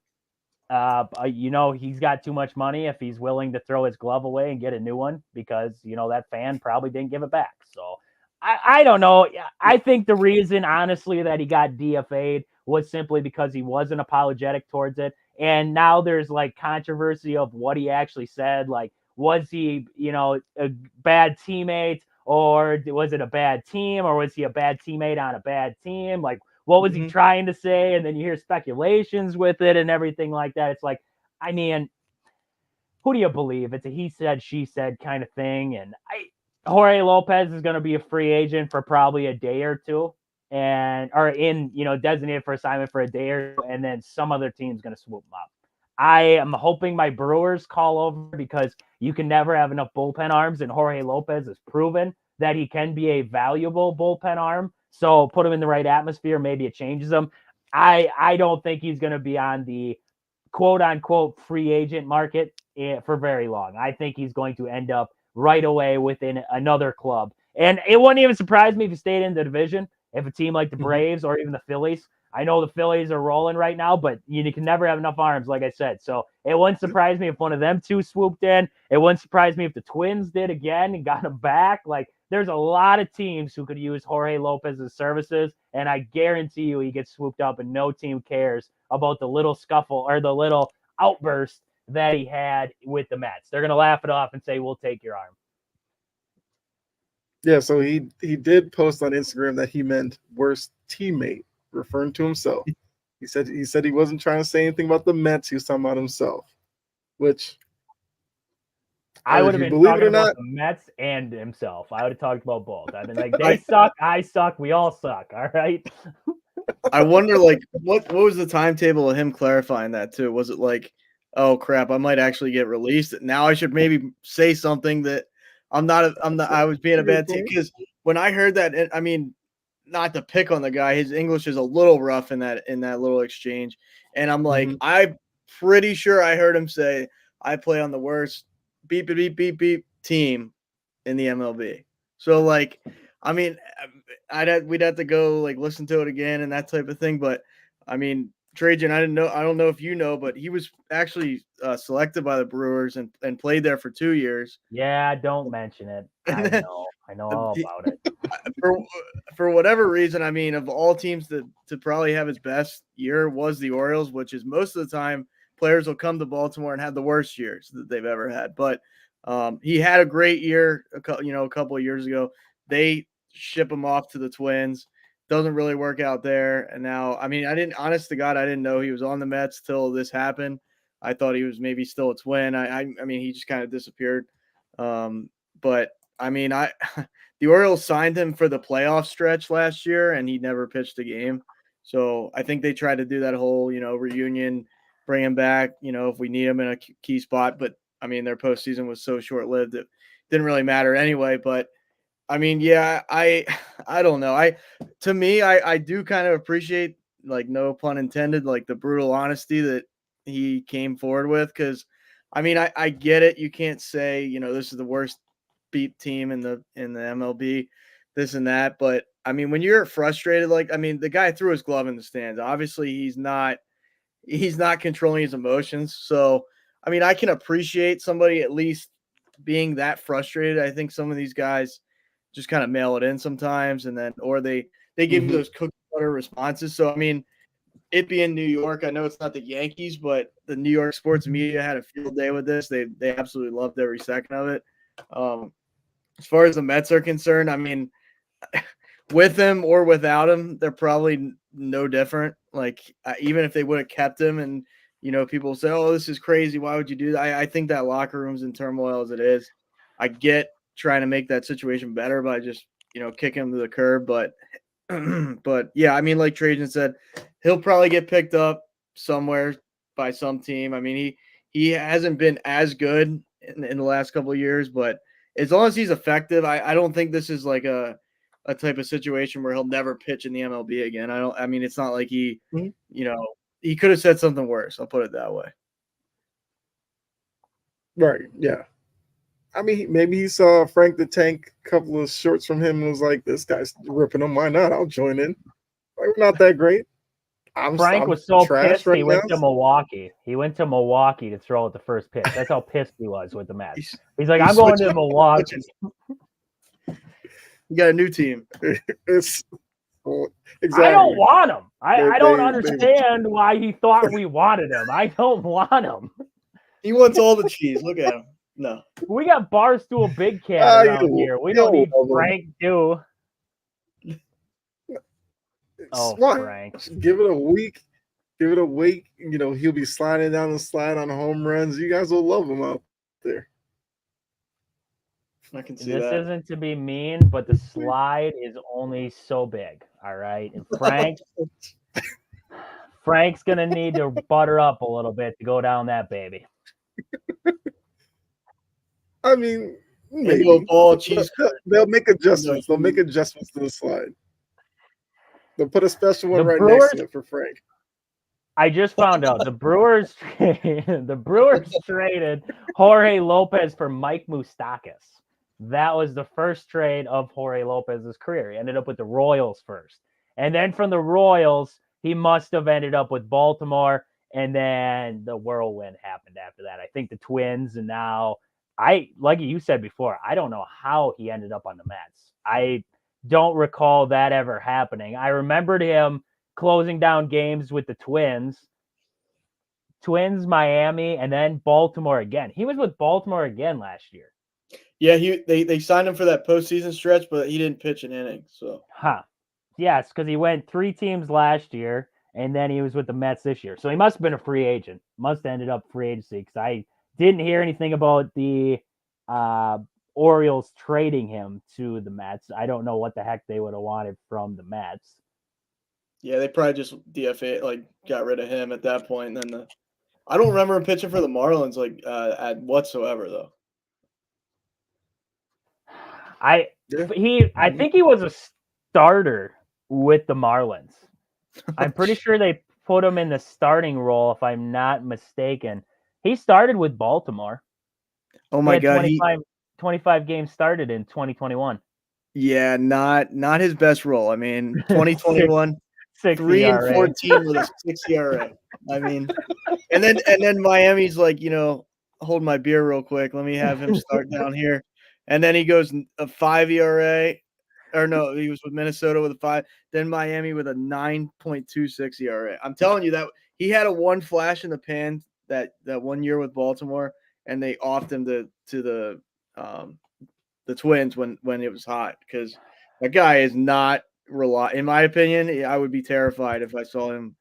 He's got too much money if he's willing to throw his glove away and get a new one because, that fan probably didn't give it back. So I don't know. I think the reason, honestly, that he got DFA'd was simply because he wasn't apologetic towards it. And now there's like controversy of what he actually said. Like, was he, a bad teammate or was it a bad team or was he a bad teammate on a bad team? Like, what was he Mm-hmm. trying to say? And then you hear speculations with it and everything like that. It's like, I mean, who do you believe? It's a he said, she said kind of thing. And Jorge Lopez is going to be a free agent for probably a day or two designated for assignment for a day or two. And then some other team's going to swoop him up. I am hoping my Brewers call over because you can never have enough bullpen arms. And Jorge Lopez has proven that he can be a valuable bullpen arm. So put him in the right atmosphere. Maybe it changes him. I don't think he's going to be on the quote unquote free agent market for very long. I think he's going to end up right away within another club. And it wouldn't even surprise me if he stayed in the division. If a team like the Mm-hmm. Braves or even the Phillies, I know the Phillies are rolling right now, but you can never have enough arms, like I said. So it wouldn't surprise me if one of them two swooped in. It wouldn't surprise me if the Twins did again and got him back. Like, there's a lot of teams who could use Jorge Lopez's services, and I guarantee you he gets swooped up and no team cares about the little scuffle or the little outburst that he had with the Mets. They're going to laugh it off and say, we'll take your arm. Yeah, so he did post on Instagram that he meant worst teammate, referring to himself. He said he wasn't trying to say anything about the Mets. He was talking about himself, which, I would if have you been believe it talking or about not, the Mets and himself. I would have talked about both. I've been like, they I suck, I suck, we all suck. All right. I wonder, like, what was the timetable of him clarifying that too? Was it like, oh crap, I might actually get released? Now I should maybe say something that I was being that's a a good bad team, point. because when I heard that, I mean, not to pick on the guy, his English is a little rough in that little exchange, and I'm like, Mm-hmm. I'm pretty sure I heard him say, "I play on the worst beep beep beep beep beep team," in the MLB. So like, I mean, we'd have to go like listen to it again and that type of thing. But I mean, Trajan, I don't know if you know, but he was actually selected by the Brewers and played there for 2 years. Yeah, don't mention it. I And know all about it. for whatever reason, I mean, of all teams to probably have his best year was the Orioles, which is most of the time players will come to Baltimore and have the worst years that they've ever had. But he had a great year, a couple of years ago. They ship him off to the Twins. Doesn't really work out there. And now, I mean, honest to God, I didn't know he was on the Mets till this happened. I thought he was maybe still a Twin. I mean, he just kind of disappeared. But I mean, the Orioles signed him for the playoff stretch last year, and he never pitched a game. So I think they tried to do that whole, reunion, bring him back, if we need him in a key spot. But I mean, their postseason was so short lived it didn't really matter anyway. But I mean, yeah, I don't know. To me, I do kind of appreciate, like, no pun intended, like the brutal honesty that he came forward with. Because I mean, I get it. You can't say, this is the worst beat team in the MLB, this and that. But I mean, when you're frustrated, like, I mean, the guy threw his glove in the stands. Obviously, he's not controlling his emotions. So I mean, I can appreciate somebody at least being that frustrated. I think some of these guys just kind of mail it in sometimes, and then or they give you those cookie cutter responses. So I mean, it being New York, I know it's not the Yankees, but the New York sports media had a field day with this. They absolutely loved every second of it. As far as the Mets are concerned, I mean, with him or without him, they're probably no different. Like, even if they would have kept him, and people say, "Oh, this is crazy. Why would you do that?" I think that locker room's in turmoil as it is. I get trying to make that situation better by just kicking him to the curb, but but yeah, I mean, like Trajan said, he'll probably get picked up somewhere by some team. I mean, he hasn't been as good in the last couple of years, but as long as he's effective, I don't think this is like a type of situation where he'll never pitch in the MLB again. I mean, it's not like he could have said something worse. I'll put it that way. Right. Yeah. I mean, maybe he saw Frank the Tank, a couple of shorts from him, and was like, "This guy's ripping him. Why not? I'll join in. We're not that great." Frank was so pissed right he now. went to Milwaukee. He went to Milwaukee to throw at the first pitch. That's how pissed he was with the Mets. He's like, "I'm going to Milwaukee." You got a new team. Exactly. I don't want him. I don't understand why he thought we wanted him. I don't want him. He wants all the cheese. Look at him. No. We got Barstool Big Cat around here. We don't need Frank too. Oh, Frank. Give it a week. Give it a week. He'll be sliding down the slide on home runs. You guys will love him out there. I can see this that. Isn't to be mean, but the slide is only so big. All right. And Frank's going to need to butter up a little bit to go down that baby. I mean, maybe. They'll make adjustments. They'll make adjustments to the slide. They'll put a special one next to it for Frank. I just found out the Brewers traded Jorge Lopez for Mike Moustakas. That was the first trade of Jorge Lopez's career. He ended up with the Royals first. And then from the Royals, he must have ended up with Baltimore. And then the whirlwind happened after that. I think the Twins, and now like you said before, I don't know how he ended up on the Mets. I don't recall that ever happening. I remembered him closing down games with the Twins, Miami, and then Baltimore again. He was with Baltimore again last year. Yeah, they signed him for that postseason stretch, but he didn't pitch an inning. So, yes, because he went 3 teams last year, and then he was with the Mets this year. So he must have been a free agent. Must have ended up free agency, because I didn't hear anything about the Orioles trading him to the Mets. I don't know what the heck they would have wanted from the Mets. Yeah, they probably just DFA, like, got rid of him at that point. And then I don't remember him pitching for the Marlins at whatsoever though. I think he was a starter with the Marlins. I'm pretty sure they put him in the starting role, if I'm not mistaken. He started with Baltimore. Oh my God. 25 games started in 2021. Yeah, not his best role. I mean, 2021, 6 3 and ERA. 14 with a 6 ERA. I mean, and then Miami's like, hold my beer real quick. Let me have him start down here. And then he goes a 5 ERA. Or no, he was with Minnesota with a 5. Then Miami with a 9.26 ERA. I'm telling you that he had a one flash in the pan that 1 year with Baltimore, and they offed him to the Twins when it was hot, because that guy is not in my opinion. I would be terrified if I saw him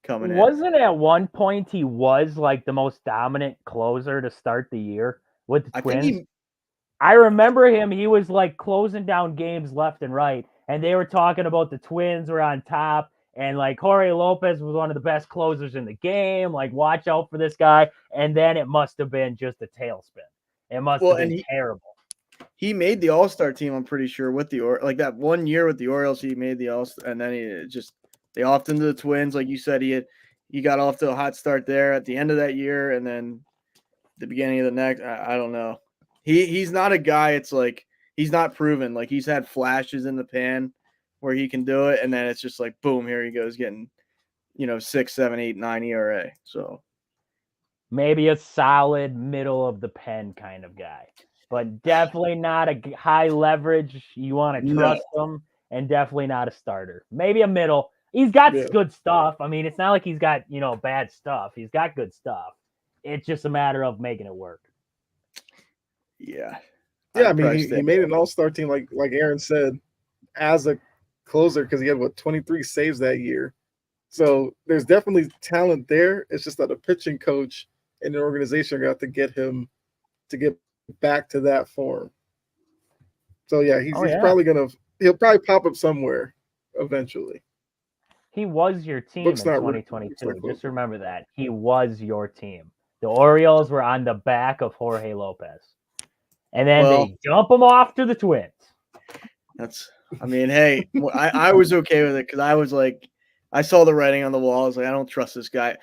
coming in. Wasn't at one point he was like the most dominant closer to start the year with the Twins? I remember him. He was like closing down games left and right, and they were talking about the Twins were on top, and like Jorge Lopez was one of the best closers in the game. Like, watch out for this guy. And then it must have been just a tailspin. It must have been terrible. He made the All-Star team, I'm pretty sure, with the like that 1 year with the Orioles. He made the All-Star, and then they offed him to the Twins, like you said. He got off to a hot start there at the end of that year, and then the beginning of the next. I don't know. He's not a guy. It's like he's not proven. Like, he's had flashes in the pan where he can do it, and then it's just like boom, here he goes getting 6, 7, 8, 9 ERA. So maybe a solid middle of the pen kind of guy, but definitely not a high leverage. You want to trust him, and definitely not a starter. Maybe a middle. He's got good stuff. I mean, it's not like he's got bad stuff. He's got good stuff. It's just a matter of making it work. Yeah. I mean, he made an all-star team, like Aaron said, as a closer, because he had 23 saves that year. So there's definitely talent there. It's just that a pitching coach and an organization got to get him to get back to that form. So yeah, he's probably he'll probably pop up somewhere eventually. He was your team in 2022. Just remember that. He was your team. The Orioles were on the back of Jorge Lopez. And then they dump him off to the Twins. Hey, I was okay with it, because I was like, I saw the writing on the wall. I was like, I don't trust this guy.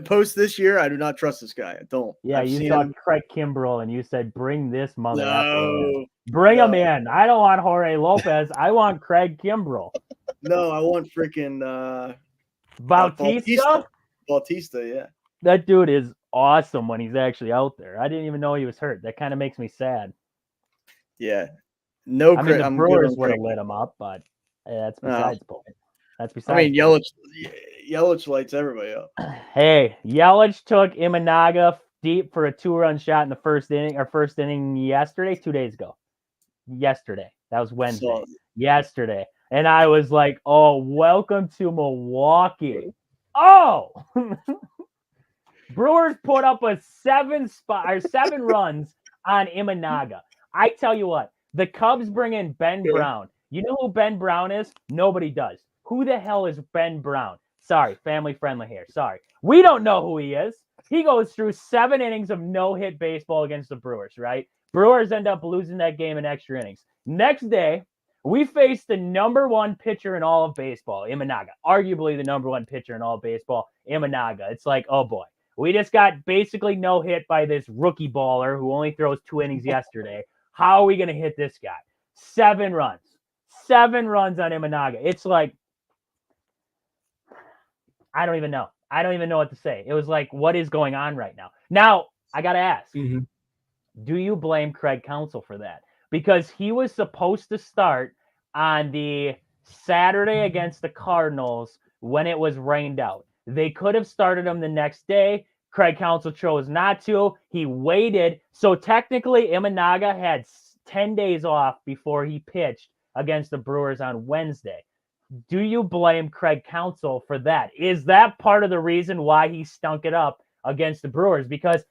Post this year, I do not trust this guy. I don't. Yeah, you saw Craig Kimbrell, and you said, bring this mother in. Bring him in. I don't want Jorge Lopez. I want Craig Kimbrell. No, I want freaking Bautista? Bautista, yeah. That dude is awesome when he's actually out there. I didn't even know he was hurt. That kind of makes me sad. Yeah. The Brewers would have lit him up, but that's besides the point. That's besides. Yelich lights everybody up. Hey, Yelich took Imanaga deep for a 2-run shot in the first inning yesterday, 2 days ago. Yesterday. That was Wednesday. Yesterday. And I was like, oh, welcome to Milwaukee. Oh! Brewers put up a 7 runs on Imanaga. I tell you what, the Cubs bring in Ben Brown. You know who Ben Brown is? Nobody does. Who the hell is Ben Brown? Sorry, family friendly here. Sorry. We don't know who he is. He goes through 7 innings of no-hit baseball against the Brewers, right? Brewers end up losing that game in extra innings. Next day, we face the number 1 pitcher in all of baseball, Imanaga. Arguably the number 1 pitcher in all of baseball, Imanaga. It's like, oh boy. We just got basically no hit by this rookie baller who only throws 2 innings yesterday. How are we going to hit this guy? 7 runs. 7 runs on Imanaga. It's like, I don't even know. I don't even know what to say. It was like, what is going on right now? Now, I got to ask, do you blame Craig Counsell for that? Because he was supposed to start on the Saturday against the Cardinals when it was rained out. They could have started him the next day. Craig Counsell chose not to. He waited. So technically, Imanaga had 10 days off before he pitched against the Brewers on Wednesday. Do you blame Craig Counsell for that? Is that part of the reason why he stunk it up against the Brewers? Because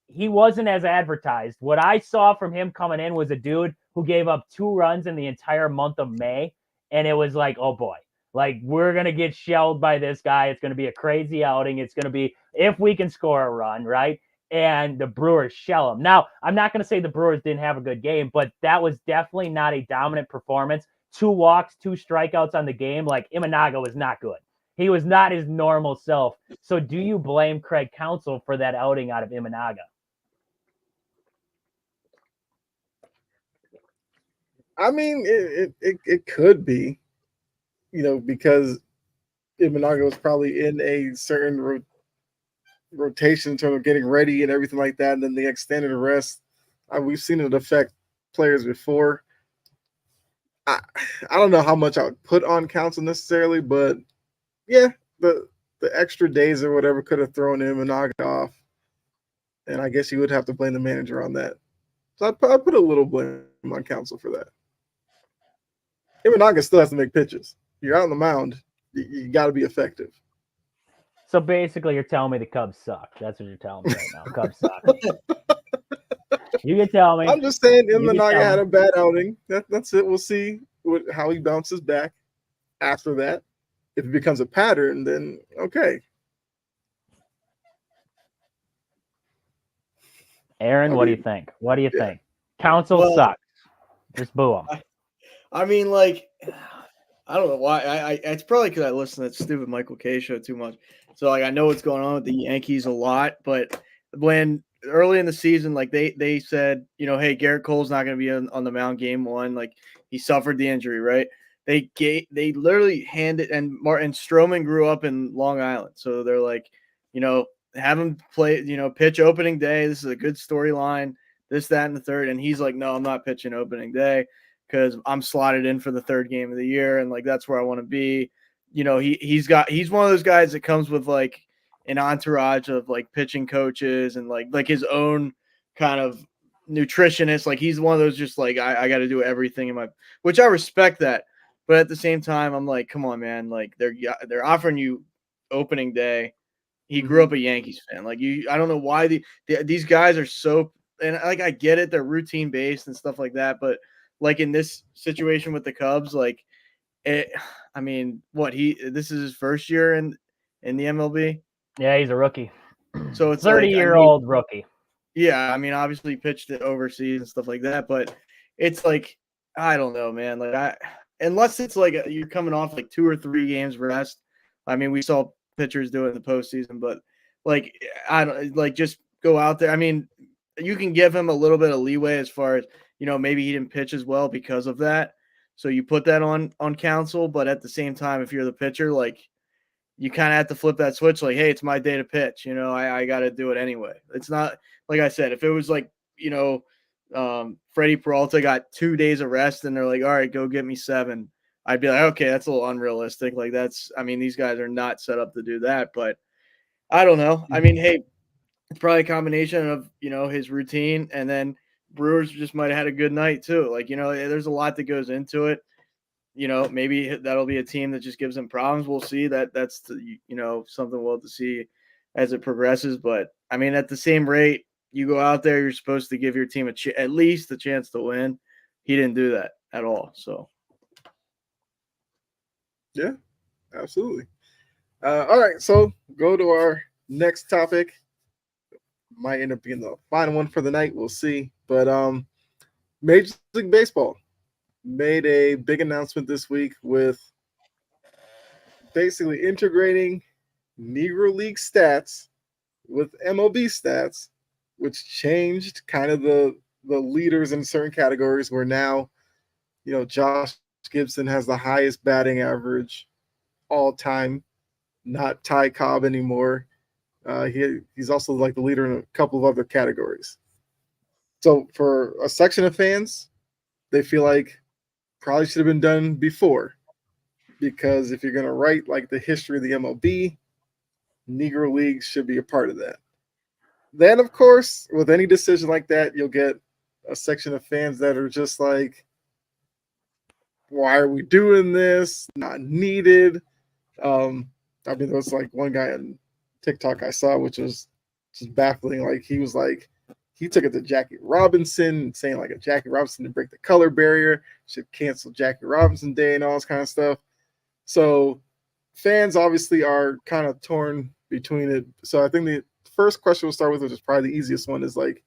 he wasn't as advertised. What I saw from him coming in was a dude who gave up 2 runs in the entire month of May. And it was like, oh boy. Like, we're going to get shelled by this guy. It's going to be a crazy outing. It's going to be if we can score a run, right? And the Brewers shell him. Now, I'm not going to say the Brewers didn't have a good game, but that was definitely not a dominant performance. 2 walks, 2 strikeouts on the game. Like, Imanaga was not good. He was not his normal self. So do you blame Craig Counsell for that outing out of Imanaga? I mean, it could be, because Imanaga was probably in a certain rotation in terms of getting ready and everything like that, and then they extended the rest. We've seen it affect players before. I, I don't know how much I would put on Council necessarily, but yeah, the extra days or whatever could have thrown Imanaga off, and I guess you would have to blame the manager on that. So I put a little blame on Council for that. Imanaga still has to make pitches. You're out on the mound. You got to be effective. So basically, you're telling me the Cubs suck. That's what you're telling me right now. Cubs suck. You can tell me. I'm just saying, You can Imanaga tell had me. a bad outing. That's it. We'll see how he bounces back after that. If it becomes a pattern, then okay. Aaron, I what do you mean, think? What do you yeah. think? Council Well, sucks. Just boo them. I mean, like, I don't know why. It's probably because I listen to that stupid Michael K show too much. So like, I know what's going on with the Yankees a lot. But when early in the season, like they said, hey, Garrett Cole's not going to be on the mound game one. Like he suffered the injury, right? They literally handed and Martin Stroman grew up in Long Island, so they're like, have him play, pitch opening day. This is a good storyline. This, that, and the third, and he's like, no, I'm not pitching opening day because I'm slotted in for the third game of the year, and like that's where I want to be. He's one of those guys that comes with like an entourage of like pitching coaches and like his own kind of nutritionist. Like he's one of those just like I got to do everything in my, which I respect that, but at the same time I'm like, come on, man, like they're offering you opening day. He grew up a Yankees fan. Like I don't know why these guys are so, and like I get it, they're routine based and stuff like that, but like in this situation with the Cubs, like I mean, this is his first year in the MLB. Yeah, he's a rookie. So it's like, 30-year-old rookie. yeah, I mean, obviously he pitched it overseas and stuff like that, but it's like, I don't know, man. Like unless it's like you're coming off like 2 or 3 games rest. I mean, we saw pitchers do it in the postseason, but like, I don't like just go out there. I mean, you can give him a little bit of leeway as far as, maybe he didn't pitch as well because of that. So you put that on Council, but at the same time, if you're the pitcher, like you kind of have to flip that switch. Like, hey, it's my day to pitch. I got to do it anyway. It's not like I said. If it was like Freddie Peralta got 2 days of rest and they're like, all right, go get me 7. I'd be like, okay, that's a little unrealistic. Like I mean, these guys are not set up to do that. But I don't know. I mean, hey, it's probably a combination of his routine and then Brewers just might have had a good night too. Like there's a lot that goes into it. Maybe that'll be a team that just gives them problems. We'll see. That's something we'll have to see as it progresses. But I mean, at the same rate, you go out there, you're supposed to give your team at least a chance to win. He didn't do that at all. So, Yeah, absolutely. All right, so go to our next topic. Might end up being the final one for the night. We'll see. But Major League Baseball made a big announcement this week with basically integrating Negro League stats with MLB stats, which changed kind of the leaders in certain categories. Where now, Josh Gibson has the highest batting average all time, not Ty Cobb anymore. He's also like the leader in a couple of other categories. So for a section of fans, they feel like probably should have been done before, because if you're going to write like the history of the MLB, Negro Leagues should be a part of that. Then, of course, with any decision like that, you'll get a section of fans that are just like, why are we doing this? Not needed. I mean, there was like one guy on TikTok I saw, which was just baffling. Like he was like, he took it to Jackie Robinson, saying like a Jackie Robinson to break the color barrier should cancel Jackie Robinson Day and all this kind of stuff. So fans obviously are kind of torn between it. So I think the first question we'll start with, which is probably the easiest one, is like,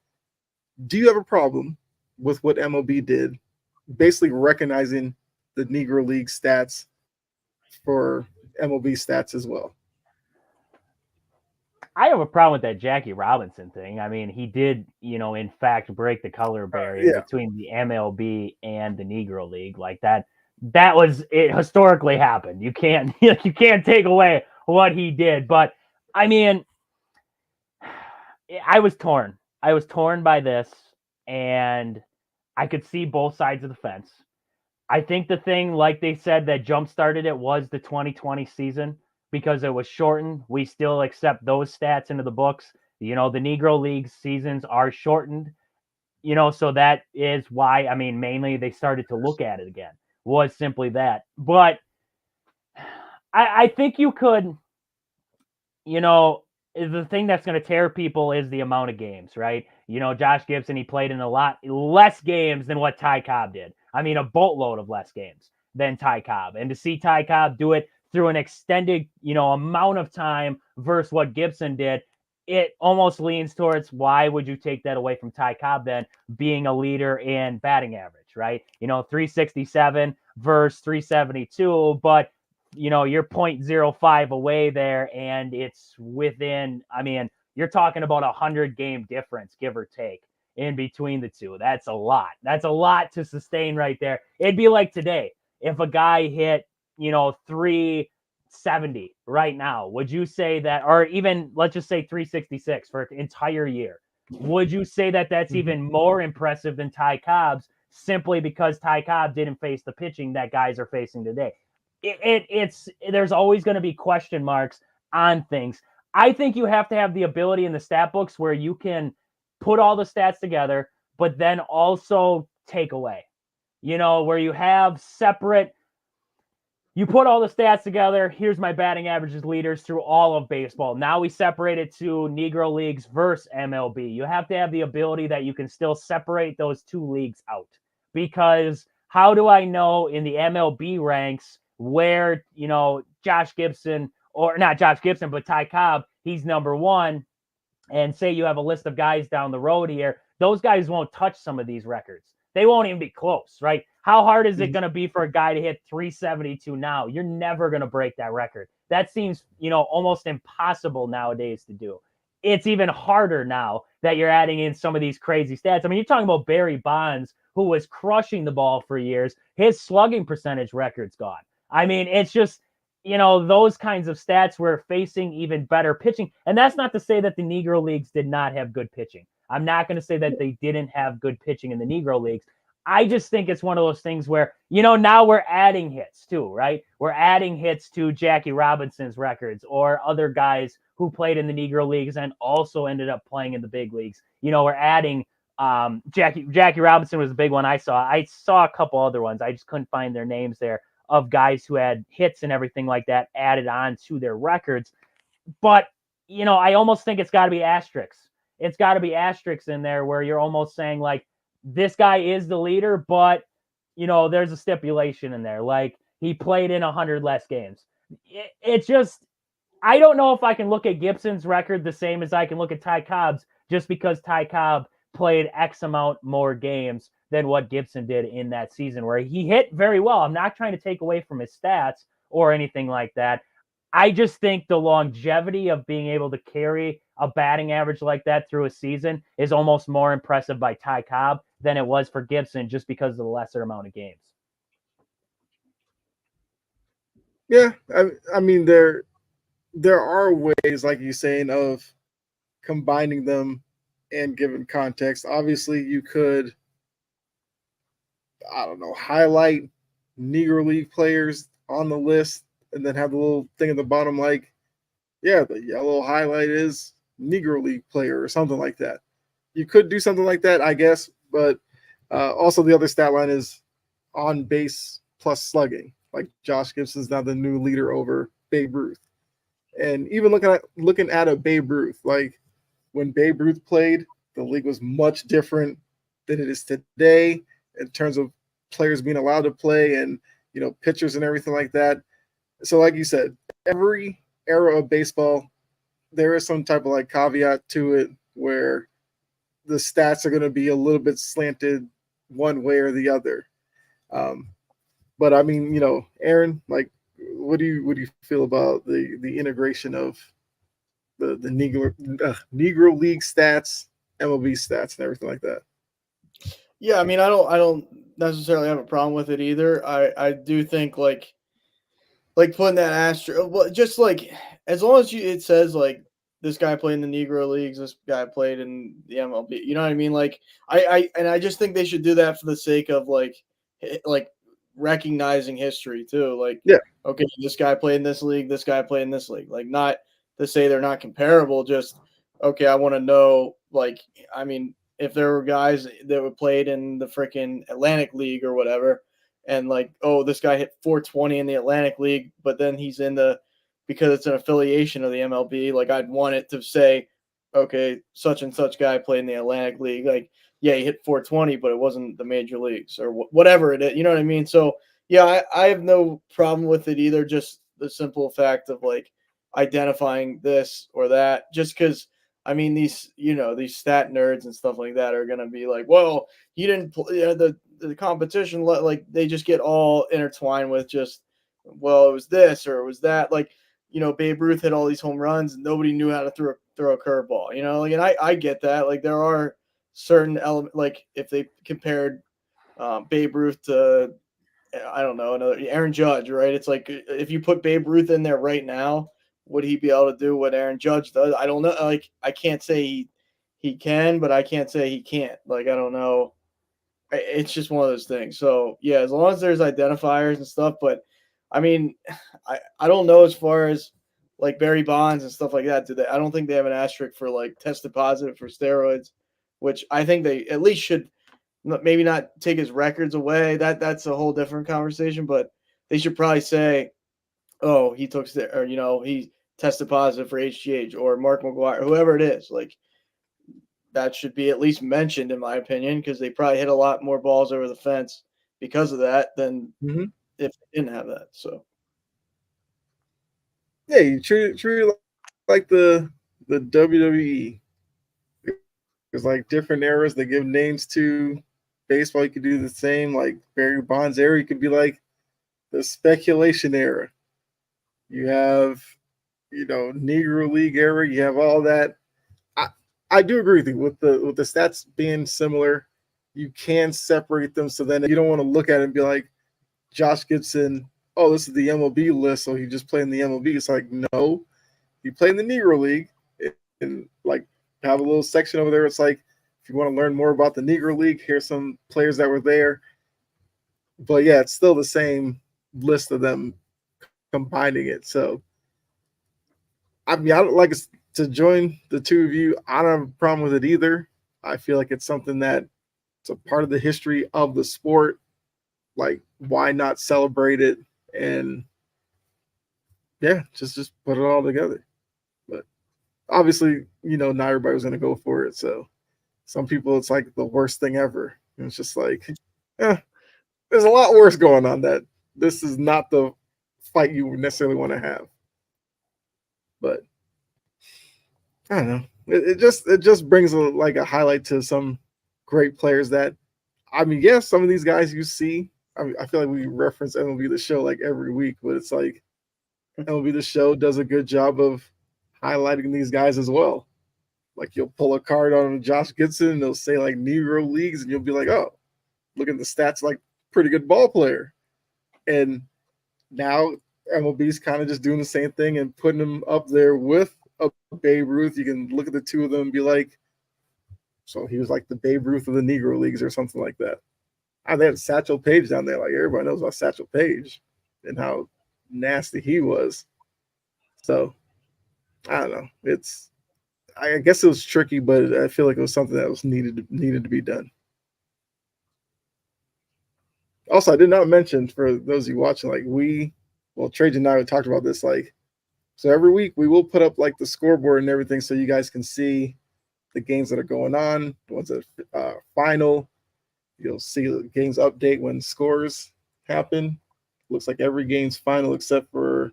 do you have a problem with what MLB did, basically recognizing the Negro League stats for MLB stats as well? I have a problem with that Jackie Robinson thing. I mean, he did, in fact, break the color barrier Yeah. between the MLB and the Negro League. Like that was it historically happened. You can't you can't take away what he did. But I mean, I was torn. I was torn by this, and I could see both sides of the fence. I think the thing, like they said, that jump started it was the 2020 season because it was shortened. We still accept those stats into the books. The Negro League seasons are shortened, so that is why, I mean, mainly they started to look at it again, was simply that. But I think you could, the thing that's going to tear people is the amount of games, right? Josh Gibson, he played in a lot less games than what Ty Cobb did. I mean, a boatload of less games than Ty Cobb. And to see Ty Cobb do it through an extended, amount of time versus what Gibson did, it almost leans towards why would you take that away from Ty Cobb then being a leader in batting average, right? 367 versus 372, but you're 0.05 away there, and it's within, I mean, you're talking about 100-game difference, give or take, in between the two. That's a lot. That's a lot to sustain right there. It'd be like today, if a guy hit, 370 right now, would you say that, or even let's just say 366 for an entire year, would you say that that's even more impressive than Ty Cobb's simply because Ty Cobb didn't face the pitching that guys are facing today? It's there's always going to be question marks on things. I think you have to have the ability in the stat books where you can put all the stats together, but then also take away, where you have separate, you put all the stats together. Here's my batting averages leaders through all of baseball. Now we separate it to Negro Leagues versus MLB. You have to have the ability that you can still separate those two leagues out, because how do I know in the MLB ranks where, Josh Gibson, or not Josh Gibson, but Ty Cobb, he's number one, and say you have a list of guys down the road here, those guys won't touch some of these records. They won't even be close, right? How hard is it going to be for a guy to hit 372 now? You're never going to break that record. That seems, almost impossible nowadays to do. It's even harder now that you're adding in some of these crazy stats. I mean, you're talking about Barry Bonds, who was crushing the ball for years. His slugging percentage record's gone. I mean, it's just, those kinds of stats were facing even better pitching. And that's not to say that the Negro Leagues did not have good pitching. I'm not going to say that they didn't have good pitching in the Negro Leagues. I just think it's one of those things where, now we're adding hits too, right? We're adding hits to Jackie Robinson's records or other guys who played in the Negro Leagues and also ended up playing in the big leagues. We're adding Jackie Robinson was a big one I saw. I saw a couple other ones. I just couldn't find their names there, of guys who had hits and everything like that added on to their records. But, I almost think it's got to be asterisks. It's got to be asterisks in there where you're almost saying, like, this guy is the leader, but, there's a stipulation in there. Like, he played in 100 less games. It's just, I don't know if I can look at Gibson's record the same as I can look at Ty Cobb's, just because Ty Cobb played X amount more games than what Gibson did in that season, where he hit very well. I'm not trying to take away from his stats or anything like that. I just think the longevity of being able to carry a batting average like that through a season is almost more impressive by Ty Cobb than it was for Gibson, just because of the lesser amount of games. Yeah, I mean there are ways, like you're saying, of combining them and giving context. Obviously, you could, I don't know, highlight Negro League players on the list and then have the little thing at the bottom like, yeah, the yellow highlight is Negro League player or something like that. You could do something like that, I guess, but also the other stat line is on base plus slugging. Like Josh Gibson's now the new leader over Babe Ruth. And even looking at a Babe Ruth, like when Babe Ruth played, the league was much different than it is today in terms of players being allowed to play and, pitchers and everything like that. So like you said, every era of baseball, there is some type of like caveat to it where the stats are going to be a little bit slanted one way or the other. But I mean, Aaron, like, what do you feel about the integration of the Negro League stats, MLB stats, and everything like that. Yeah, I mean, I don't necessarily have a problem with it either. I do think like putting that asterisk, well, just like as long as it says like this guy played in the Negro leagues, this guy played in the MLB. You know what I mean? Like I just think they should do that for the sake of like recognizing history too. Like, Yeah. okay, this guy played in this league, this guy played in this league. Like, not to say they're not comparable, just okay, I want to know. Like, I mean, if there were guys that were played in the freaking Atlantic League or whatever, and like, oh, this guy hit 420 in the Atlantic League, but then he's in the because it's an affiliation of the MLB. Like, I'd want it to say, okay, such and such guy played in the Atlantic League. Like, yeah, he hit 420, but it wasn't the major leagues or whatever it is. You know what I mean? So yeah, I have no problem with it either. Just the simple fact of like identifying this or that, just because. I mean, these stat nerds and stuff like that are gonna be like, well, you didn't play the competition. Like they just get all intertwined with just, well, it was this or it was that. Like, Babe Ruth hit all these home runs and nobody knew how to throw a curveball. Like, and I get that. Like, there are certain elements. Like, if they compared Babe Ruth to, I don't know, another Aaron Judge, right? It's like if you put Babe Ruth in there right now, would he be able to do what Aaron Judge does? I don't know. Like, I can't say he can, but I can't say he can't. Like, I don't know. It's just one of those things. So yeah, as long as there's identifiers and stuff, but I mean, I don't know as far as like Barry Bonds and stuff like that. Do they? I don't think they have an asterisk for like tested positive for steroids, which I think they at least should maybe not take his records away. That's a whole different conversation, but they should probably say, oh, he took or he tested positive for HGH or Mark McGwire, whoever it is. Like, that should be at least mentioned, in my opinion, because they probably hit a lot more balls over the fence because of that than if they didn't have that. So yeah, you treat it like the WWE. There's like different eras they give names to. Baseball, you could do the same. Like Barry Bonds era, you could be like the speculation era. You have, Negro League era. You have all that. I do agree with you with the stats being similar. You can separate them, so then you don't want to look at it and be like, Josh Gibson. Oh, this is the MLB list, so he just played in the MLB. It's like, no, he played in the Negro League, and like have a little section over there. It's like, if you want to learn more about the Negro League, here's some players that were there. But yeah, it's still the same list of them combining it. So I mean, I don't like to join the two of you. I don't have a problem with it either. I feel like it's something that it's a part of the history of the sport. Like, why not celebrate it? And yeah, just put it all together. But obviously, not everybody was going to go for it. So some people, it's like the worst thing ever. And it's just like, there's a lot worse going on. That this is not the fight you necessarily want to have. But I don't know. It just brings a highlight to some great players that, I mean, yes, some of these guys you see. I mean, I feel like we reference MLB The Show like every week, but it's like MLB The Show does a good job of highlighting these guys as well. Like, you'll pull a card on Josh Gibson and they'll say like Negro Leagues, and you'll be like, oh, look at the stats, like pretty good ball player. And now MLB's kind of just doing the same thing and putting them up there with a Babe Ruth. You can look at the two of them and be like, so he was like the Babe Ruth of the Negro Leagues or something like that. And they have Satchel Paige down there. Like, everybody knows about Satchel Paige and how nasty he was. So I don't know. I guess it was tricky, but I feel like it was something that was needed to be done. Also, I did not mention, for those of you watching, like Trajan and I have talked about this, like, so every week we will put up like the scoreboard and everything so you guys can see the games that are going on, the ones that are final. You'll see the games update when scores happen. Looks like every game's final except for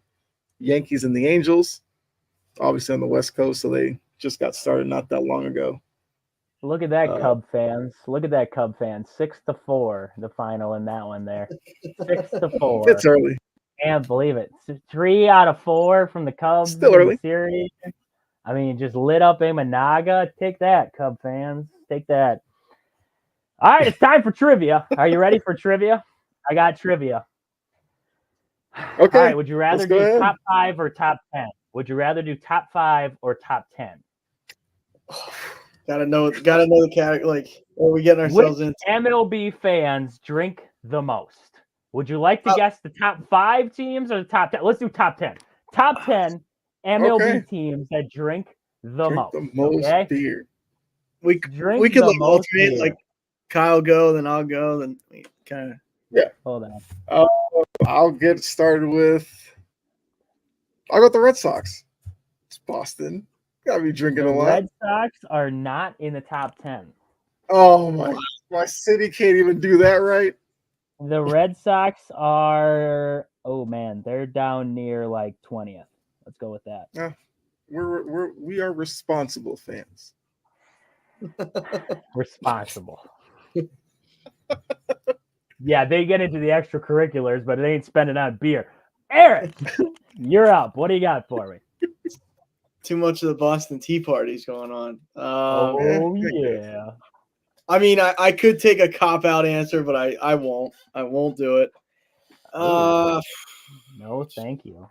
Yankees and the Angels, obviously on the West Coast, so they just got started not that long ago. Look at that, Cub fans. Look at that, Cub fans. 6-4, the final in that one there. 6-4. It's early. Can't believe it. 3 out of 4 from the Cubs Still in early. the series. I mean, just lit up Imanaga. Take that, Cub fans. Take that. All right, it's time for trivia. Are you ready for trivia? I got trivia. Okay. All right, would you rather go do ahead. top 5 or top 10? Would you rather do top 5 or top 10? Gotta know the category. Like, what are we getting ourselves Which into? MLB fans drink the most? Would you like to guess the top 5 teams or the top 10? Let's do top 10. Top 10 MLB Okay. teams that drink the Drink most. the most Okay? beer. We Drink could the like most alternate, beer. like Kyle go, then I'll go, then kind of. Hold on. I'll get started with. I'll go with the Red Sox. It's Boston. Gotta be drinking The a lot. Red Sox are not in the top 10. Oh my city can't even do that right. The Red Sox are, oh man, they're down near like 20th. Let's go with that. We are responsible fans. Responsible. Yeah, they get into the extracurriculars, but they ain't spending on beer. Eric, you're up. What do you got for me? Too much of the Boston Tea Party's going on. Oh yeah. I mean, I could take a cop out answer, but I won't. I won't do it. No, thank you.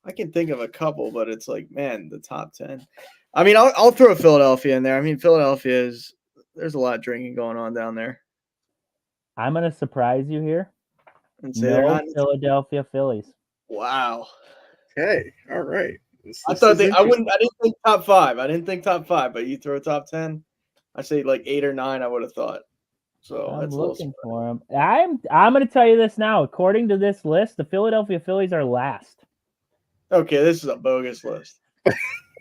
I can think of a couple, but it's like, man, the top 10. I mean, I'll throw Philadelphia in there. I mean, there's a lot of drinking going on down there. I'm gonna surprise you here. And say they're No not. Philadelphia Phillies. Wow. Okay, all right. I didn't think top 5. I didn't think top 5, but you throw a top 10. I say like 8 or 9. I would have thought. So I'm that's looking for them. I'm going to tell you this now. According to this list, the Philadelphia Phillies are last. Okay, this is a bogus list.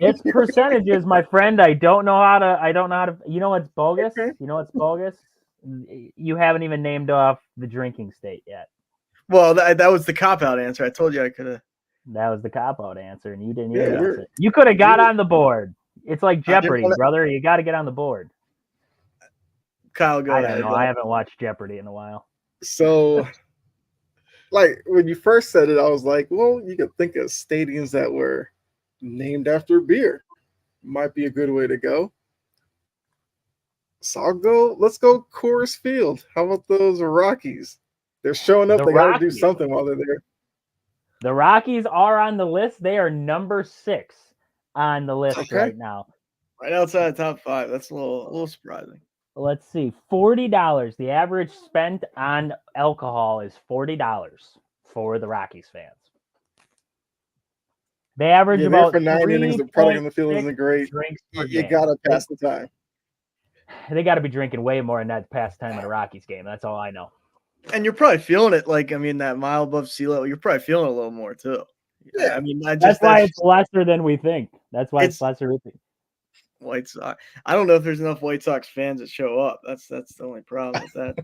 It's percentages, my friend. I don't know how to. You know what's bogus? Okay. You know what's bogus? You haven't even named off the drinking state yet. Well, that was the cop out answer. I told you I could have. That was the cop out answer, and you didn't Yeah, even guess it. You could have got on the board. It's like Jeopardy, brother. You got to get on the board. Kyle, go I ahead. don't know. I haven't watched Jeopardy in a while. So, like when you first said it, I was like, well, you could think of stadiums that were named after beer. Might be a good way to go. So let's go Coors Field. How about those Rockies? They're showing up. They got to do something while they're there. The Rockies are on the list. They are number 6 on the list right now. Right outside the top 5. That's a little surprising. Let's see. $40. The average spent on alcohol is $40 for the Rockies fans. They average about for 9 innings. The product on the field isn't great. You got to pass the time. They got to be drinking way more than that past time in a Rockies game. That's all I know. And you're probably feeling it. Like, I mean, that mile above sea level, you're probably feeling it a little more too. Yeah, I mean, that's why it's lesser than we think. That's why it's lesser. White Sox. I don't know if there's enough White Sox fans that show up. That's the only problem with that.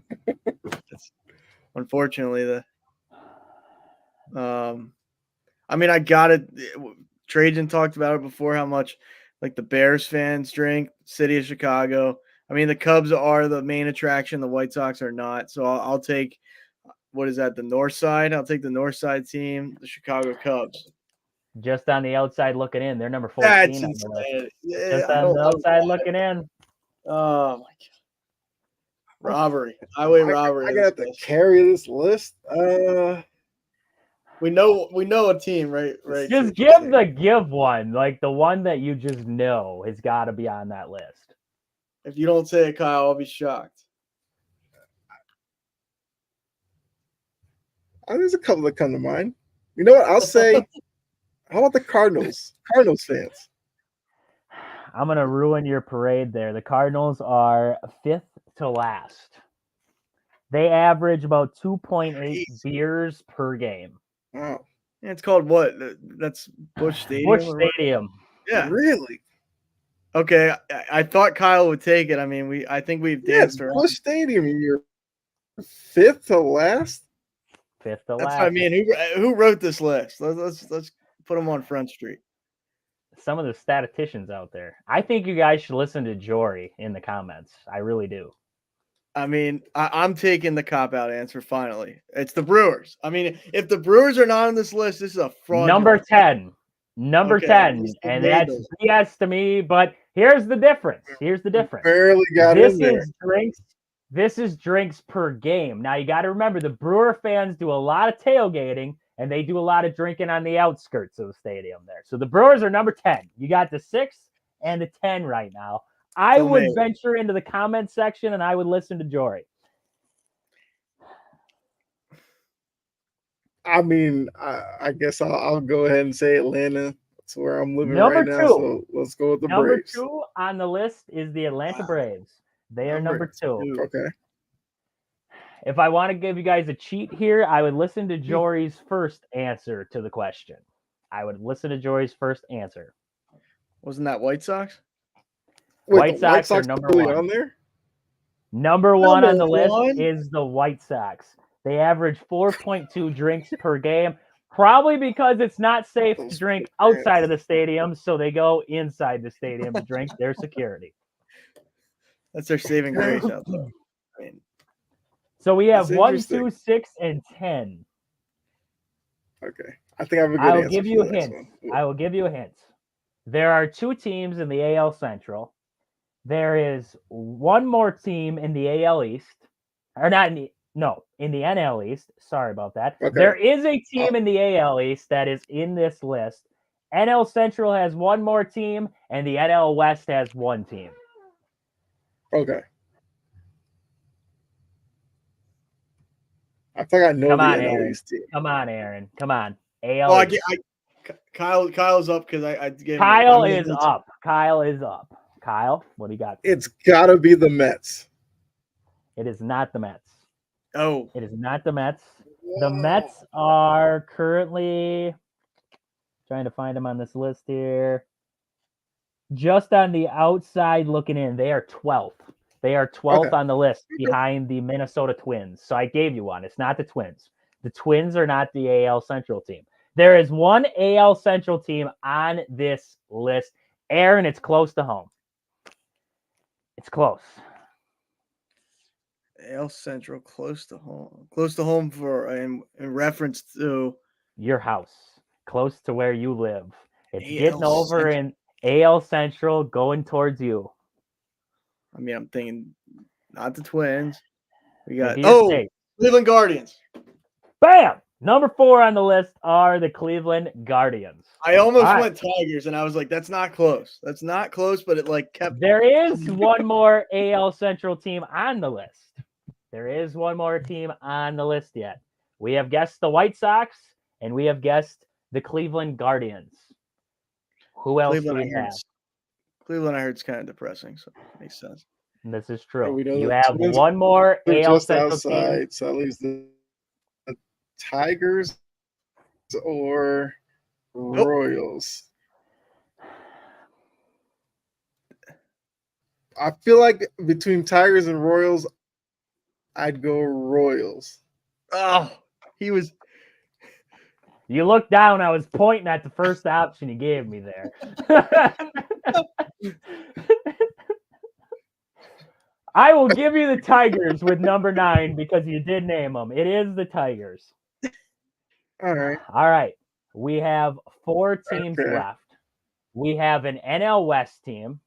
Unfortunately, I mean, I got it. Trajan talked about it before. How much like the Bears fans drink. City of Chicago. I mean, the Cubs are the main attraction. The White Sox are not. So I'll take, what is that, the North Side? I'll take the North Side team, the Chicago Cubs. Just on the outside looking in. They're number 14. That's on the list. yeah, just on the outside looking in. Oh, my God. Robbery. Highway robbery. I got to carry this list. We know a team, right? Just give one. Like the one that you just know has got to be on that list. If you don't say it, Kyle, I'll be shocked. There's a couple that come to mind. You know what? I'll say, how about the Cardinals? Cardinals fans. I'm going to ruin your parade there. The Cardinals are 5th to last. They average about 2.8 beers per game. Wow. It's called what? That's Busch Stadium? Busch Stadium. Yeah. Really? Okay, I thought Kyle would take it. I mean, I think we've danced around. Busch Stadium, you're 5th to last. 5th to last. That's what I mean. Who wrote this list? Let's put them on Front Street. Some of the statisticians out there. I think you guys should listen to Jory in the comments. I really do. I mean, I'm taking the cop-out answer finally. It's the Brewers. I mean, if the Brewers are not on this list, this is a fraud. Number 10. Number Okay, at 10, least they and made that's those. BS to me, but here's the difference. Barely got This in there. is drinks. This is drinks per game. Now you got to remember the Brewer fans do a lot of tailgating and they do a lot of drinking on the outskirts of the stadium there. So the Brewers are number 10. You got the 6 and the 10 right now. I Still would made it. venture into the comment section and I would listen to Jory. I mean, I guess I'll go ahead and say Atlanta. That's where I'm living Number right now. 2. So let's go with the Number Braves. 2 on the list is the Atlanta Wow. Braves. They are number 2. Okay. If I want to give you guys a cheat here, I would listen to Jory's first answer to the question. I would listen to Jory's first answer. Wasn't that White Sox? Wait, White the White Sox are Sox number really 1. on there? Number 1 on the Number list one? is the White Sox. They average 4.2 drinks per game, probably because it's not safe to drink outside of the stadium, so they go inside the stadium to drink their security. That's their saving grace out there. I mean, So we have That's 1, interesting. 2, 6, and 10. Okay. I think I have a good I'll answer give for you the next hints. one. I will give you a hint. There are 2 teams in the AL Central. There is one more team in the AL East, or not in the NL East. Sorry about that. Okay. There is a team in the AL East that is in this list. NL Central has one more team, and the NL West has one team. Okay. I think I know Come the on, NL Aaron. East team. Come on, Aaron. Come on. AL well, East. Kyle's up because I gave him Kyle is up. Kyle is up. Kyle, what do you got? It's got to be the Mets. It is not the Mets. Oh, It is not the Mets. The Mets are currently trying to find them on this list here. Just on the outside looking in, they are 12th. They are 12th Okay. on the list behind the Minnesota Twins. So I gave you one. It's not the Twins. The Twins are not the AL Central team. There is one AL Central team on this list. Aaron, it's close to home. It's close. AL Central, close to home for in reference to Your house, close to where you live. It's AL getting over in AL Central, going towards you. I mean, I'm thinking not the Twins. We got Think of your state. Cleveland Guardians. Bam! Number 4 on the list are the Cleveland Guardians. I almost All right. went Tigers, and I was like, "That's not close. That's not close." But it like kept. There is one more AL Central team on the list. There is one more team on the list yet. We have guessed the White Sox, and we have guessed the Cleveland Guardians. Who else do we have? Cleveland, I heard, is kind of depressing, so it makes sense. This is Oh, true. we know You the have Twins one more They're AL just Central team. outside, so that leaves the Tigers or Royals. I feel like between Tigers and Royals, I'd go Royals. Oh, he was. You look down, I was pointing at the first option you gave me there. I will give you the Tigers with number 9 because you did name them. It is the Tigers. All right. All right. We have 4 teams left. We have an NL West team.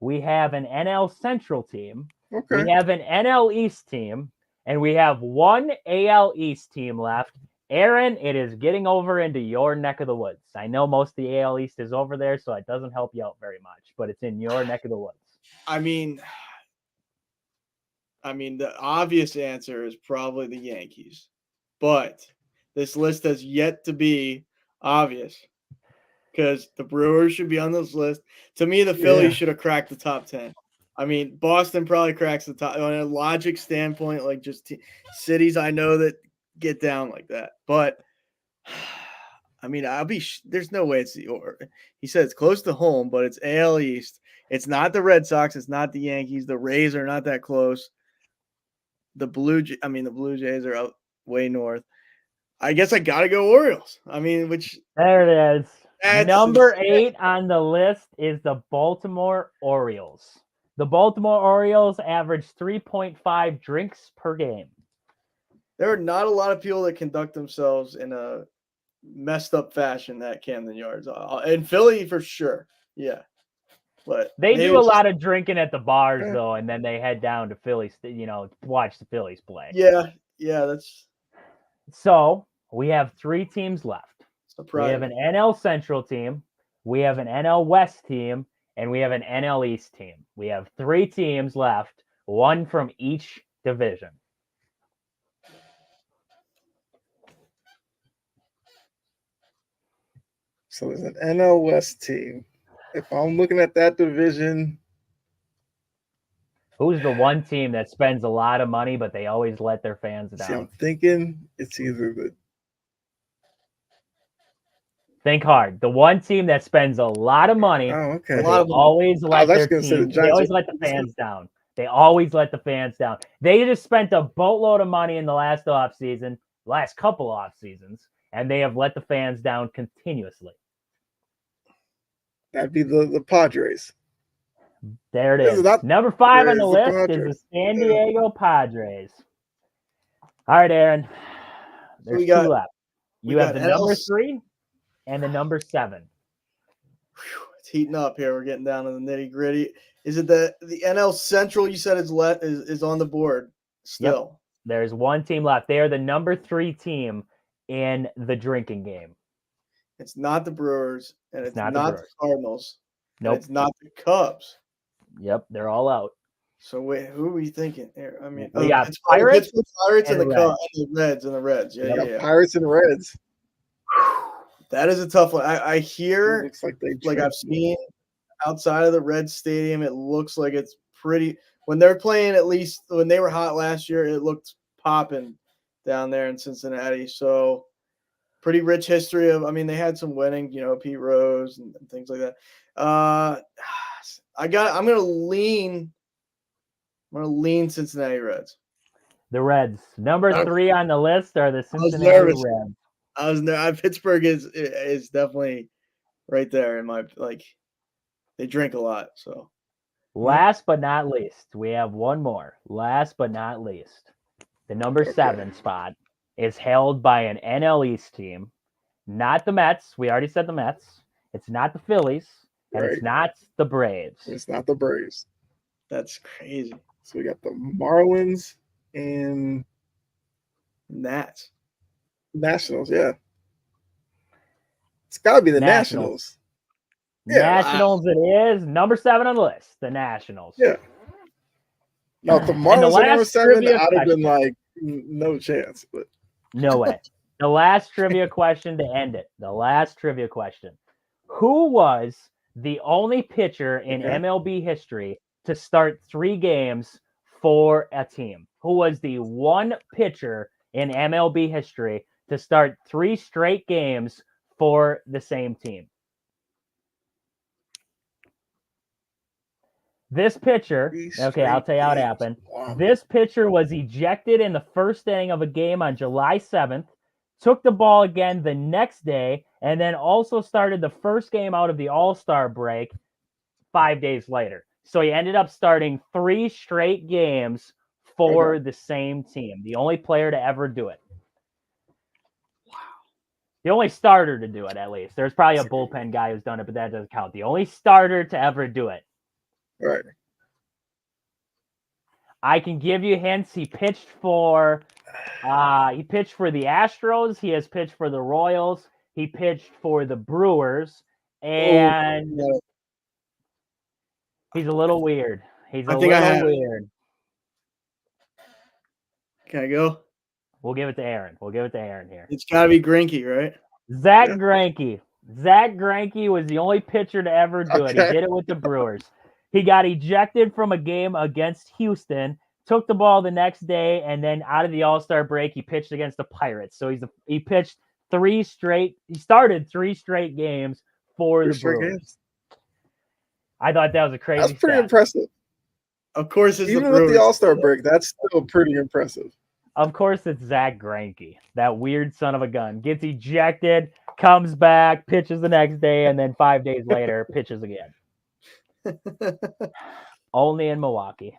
We have an NL Central team. Okay. We have an NL East team. And we have one AL East team left. Aaron, it is getting over into your neck of the woods. I know most of the AL East is over there, so it doesn't help you out very much, but it's in your neck of the woods. I mean, the obvious answer is probably the Yankees, but this list has yet to be obvious because the Brewers should be on this list. To me, the Phillies should have cracked the top 10. I mean, Boston probably cracks the top on a logic standpoint, like just cities I know that get down like that. But I mean, there's no way it's he said it's close to home, but it's AL East. It's not the Red Sox. It's not the Yankees. The Rays are not that close. The Blue Jays are out way north. I guess I got to go Orioles. I mean, there it is. Number 8 on the list is the Baltimore Orioles. The Baltimore Orioles average 3.5 drinks per game. There are not a lot of people that conduct themselves in a messed up fashion at Camden Yards. In Philly for sure. Yeah. But They maybe do a it's just- lot of drinking at the bars Yeah. though, and then they head down to Philly, watch the Phillies play. Yeah, that's So we have 3 teams left. We have surprising. an NL Central team, we have an NL West team, and we have an NL East team. We have 3 teams left, 1 from each division. So there's an NL West team. If I'm looking at that division, Who's the one team that spends a lot of money, but they always let their fans see, I'm down? thinking it's either the Think hard. The one team that spends a lot of money, okay. but A lot they of money. always let was their actually gonna say the team. They Giants always are- let the fans down. They always let the fans down. They just spent a boatload of money in the last couple off seasons, and they have let the fans down continuously. That'd be the Padres. There it This is is. not Number 5 on the Padres, the list is the Padres. San Yeah. Diego Padres. All right, Aaron. There's we got- 2 left. we You have got the number NL 3 and the number 7. It's heating up here. We're getting down to the nitty gritty. Is it the NL Central? You said is on the board still. There's 1 team left. They are the number 3 team in the drinking game. It's not the Brewers, and it's not not, the the Brewers. Cardinals. And Nope. it's not the Cubs. Yep, they're all out. So wait, who are we thinking here? I mean, We got Pittsburgh Pirates Pirates and the and Cubs and the Reds and the Reds. Yeah, Yep. yeah, Yeah, yeah. Pirates and Reds. That is a tough one. I It hear, looks like they like I've seen outside of the Reds Stadium, it looks like it's pretty. When they're playing, at least when they were hot last year, it looked popping down there in Cincinnati. So pretty rich history of. I mean, they had some winning, Pete Rose and things like that. I'm gonna lean Cincinnati Reds. the Reds. Number Okay. 3 on the list are the was Cincinnati nervous. Reds. Pittsburgh is definitely right there in my they drink a lot. So Last but not least, we have 1 more. Last but not least, the number 7 spot is held by an NL East team. Not the Mets. We already said the Mets. It's not the Phillies. And it's Right. not the Braves. It's not the Braves. that's crazy. So we got the Marlins and Nats. Nationals. Yeah, it's got to be the Nationals. Nationals. Yeah, Nationals it is. Number 7 on the list, the Nationals. Yeah. Now, if the And Marlins are number last 7, trivia I'd have been question. like, no chance. But No way. The last trivia question to end it. The last trivia question. Who was the only pitcher in Okay. MLB history to start 3 games for a team? Who was the one pitcher in MLB history to start 3 straight games for the same team? This pitcher, okay, I'll tell you how it happened. Wow. This pitcher was ejected in the first inning of a game on July 7th, took the ball again the next day, and then also started the first game out of the All-Star break 5 days later. So he ended up starting 3 straight games for the same team. The only player to ever do it. Wow. The only starter to do it, at least. There's probably a bullpen guy who's done it, but that doesn't count. The only starter to ever do it. Right. I can give you hints. He pitched for the Astros. He has pitched for the Royals. He pitched for the Brewers, and he's a little weird. He's a little weird. Can I go? We'll give it to Aaron. Here. It's got to be Greinke, right? Zach Greinke. Zach Greinke was the only pitcher to ever do it. He did it with the Brewers. He got ejected from a game against Houston, took the ball the next day, and then out of the All-Star break, he pitched against the Pirates. So he pitched 3 straight. He started 3 straight games for the Brewers. Games. I thought that was a crazy. That's pretty impressive. Of course, it's even with the All-Star break, that's still pretty impressive. Of course, it's Zach Greinke, that weird son of a gun. Gets ejected, comes back, pitches the next day, and then 5 days later, pitches again. Only in Milwaukee.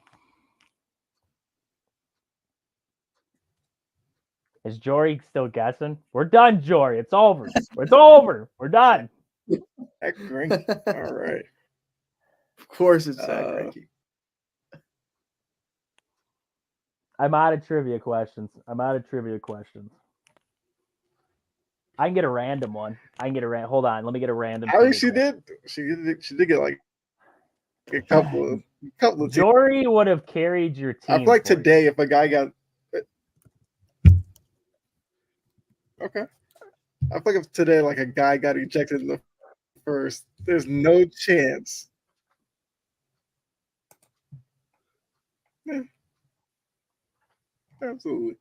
Is Jory still guessing? We're done, Jory. It's over. It's over. We're done. Zach Greinke. All right. Of course, it's Zach Greinke. I'm out of trivia questions. I can get a random one. Hold on. Let me get a random. I think trivia she did. She did get like a couple of teams. Jory would have carried your team. I feel like for you. today, if a guy got okay, I feel like if today, like a guy got ejected in the first, there's no chance. Yeah. Absolutely.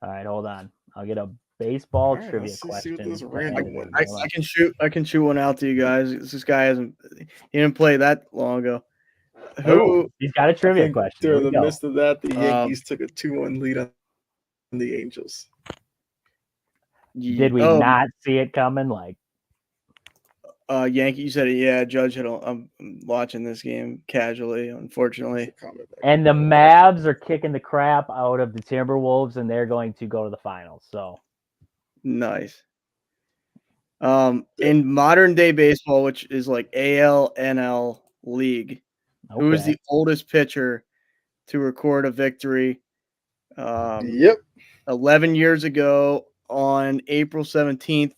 All right, hold on. I'll get a baseball All right, trivia let's see question. what this random one I is. can shoot one out to you guys. This guy he didn't play that long ago. Oh, he's got a trivia question. During the midst of that, the Yankees took a 2-1 lead on the Angels. Did we not see it coming? Like, Yankee, you said it. Yeah, Judge hit. I'm watching this game casually, unfortunately. And the Mavs are kicking the crap out of the Timberwolves, and they're going to go to the finals. So nice. In modern day baseball, which is like AL, NL league, who is the oldest pitcher to record a victory? 11 years ago on April 17th.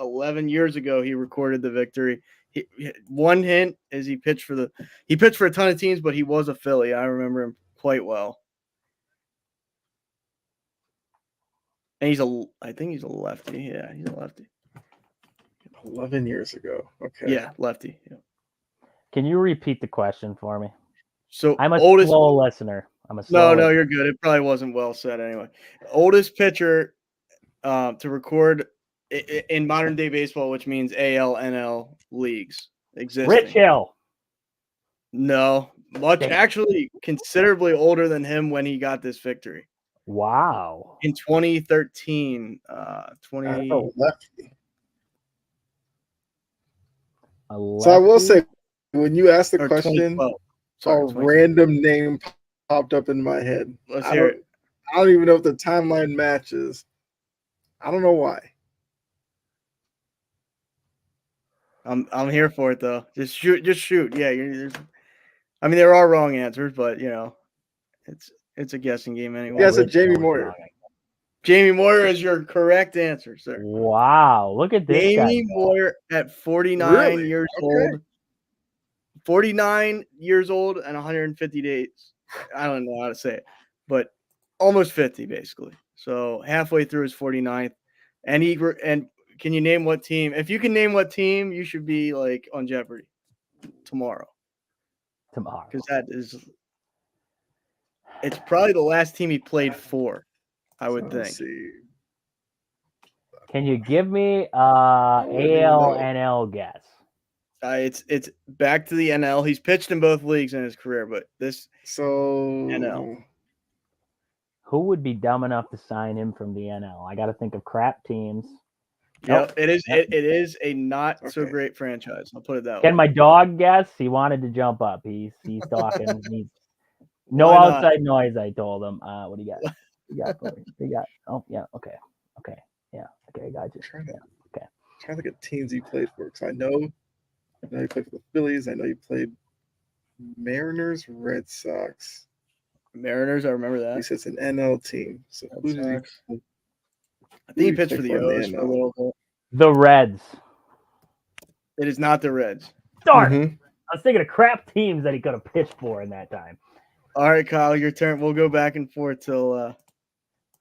11 years ago, he recorded the victory. One hint is he pitched for a ton of teams, but he was a Philly. I remember him quite well. And I think he's a lefty. Yeah, he's a lefty. 11 years ago. Okay. Yeah, lefty. Yeah. Can you repeat the question for me? So I'm a slow listener. No, you're good. It probably wasn't well said anyway. Oldest pitcher to record in modern day baseball, which means AL, NL leagues existing. Rich Hill. No, actually considerably older than him when he got this victory. Wow. In 2013, lefty. So I will say, when you asked the question, a random name popped up in my head. Let's hear it. I don't even know if the timeline matches. I don't know why. I'm here for it though. Just shoot. Yeah, I mean, there are wrong answers, but you know, it's a guessing game anyway. Yeah, so Jamie Moyer. Jamie Moyer is your correct answer, sir. Wow, look at this Jamie Moyer at 49 years old. 49 years old and 150 days. I don't know how to say it, but almost 50 basically. So halfway through his 49th, and can you name what team? If you can name what team, you should be like on Jeopardy tomorrow. Because it's probably the last team he played for, I would think. See. Can you give me AL NL guess? It's back to the NL. He's pitched in both leagues in his career, but NL. Who would be dumb enough to sign him from the NL? I got to think of crap teams. Yeah, it is. It is a not so great franchise. I'll put it that way. Can my dog guess? He wanted to jump up. He's talking. No outside noise. I told him. What do you got? You got. Oh yeah. Okay. Yeah. Okay. Got you. Trying to look at teams he played for, because I know he played for the Phillies. I know he played Mariners, Red Sox. Mariners, I remember that. He says an NL team. So who did he? I think he pitched for the O's for a little bit. The Reds. It is not the Reds. Darn it. I was thinking of crap teams that he could have pitched for in that time. All right, Kyle, your turn. We'll go back and forth till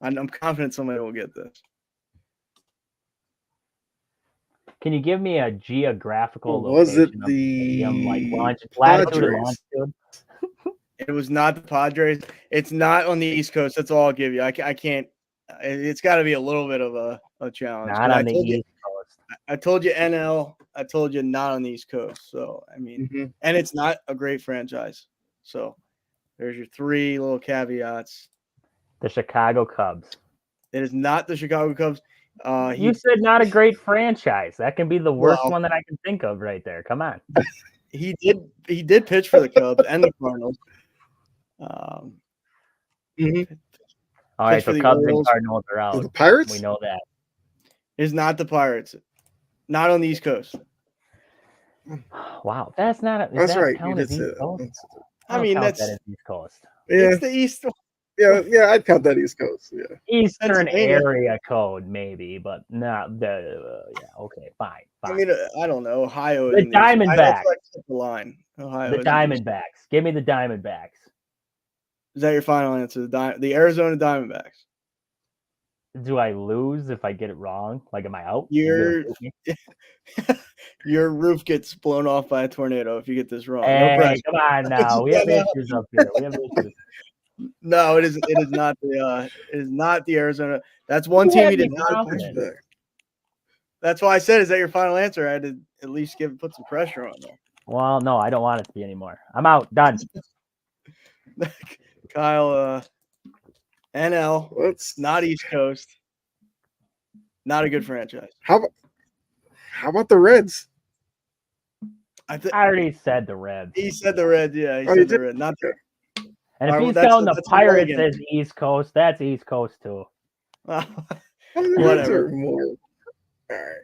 I'm confident somebody will get this. Can you give me a geographical location? Was it the latitude or longitude? It was not the Padres. It's not on the East Coast. That's all I'll give you. I can't. It's got to be a little bit of a challenge. Not on the East Coast. I told you NL. I told you not on the East Coast. So, I mean, and it's not a great franchise. So, there's your three little caveats. The Chicago Cubs. It is not the Chicago Cubs. You said not a great franchise. That can be the worst one that I can think of right there. Come on. He did pitch for the Cubs and the Cardinals. Mhm. All right, Pitched for so the Cubs and Orioles. Cardinals are out. The Pirates? We know that. Is not the Pirates. Not on the East Coast. Wow, that's not. Does That's that right. You count did as say East that. Coast? I don't mean, count that's that as East Coast. Yeah, it's the East. yeah, I'd count that East Coast. Yeah. Eastern Pennsylvania. area code, maybe, but not the. Yeah, okay, fine. I mean, I don't know. Ohio The is in the East. Diamondbacks. That's why I took the line. Ohio The is in the East. Diamondbacks. Give me the Diamondbacks. Is that your final answer? The Arizona Diamondbacks. Do I lose if I get it wrong? Like, am I out? Your your roof gets blown off by a tornado if you get this wrong. No Hey, pressure. come on now. We have issues up here. We have issues. No, it is. It is not the. It is not the Arizona. That's one You team had he did me not. confident. Flashback. That's why I said, "Is that your final answer?" I had to at least put some pressure on there. Well, no, I don't want it to be anymore. I'm out. Done. Kyle, NL, Let's not East Coast, not a good franchise. How about the Reds? I already said the Reds. He said the Reds. Yeah, he Oh, you said the did? Reds. Not the. And if All right, he's well, counting the that's a Pirates mulligan. as East Coast, that's East Coast too. Oh, the Reds Whatever. are more. All right.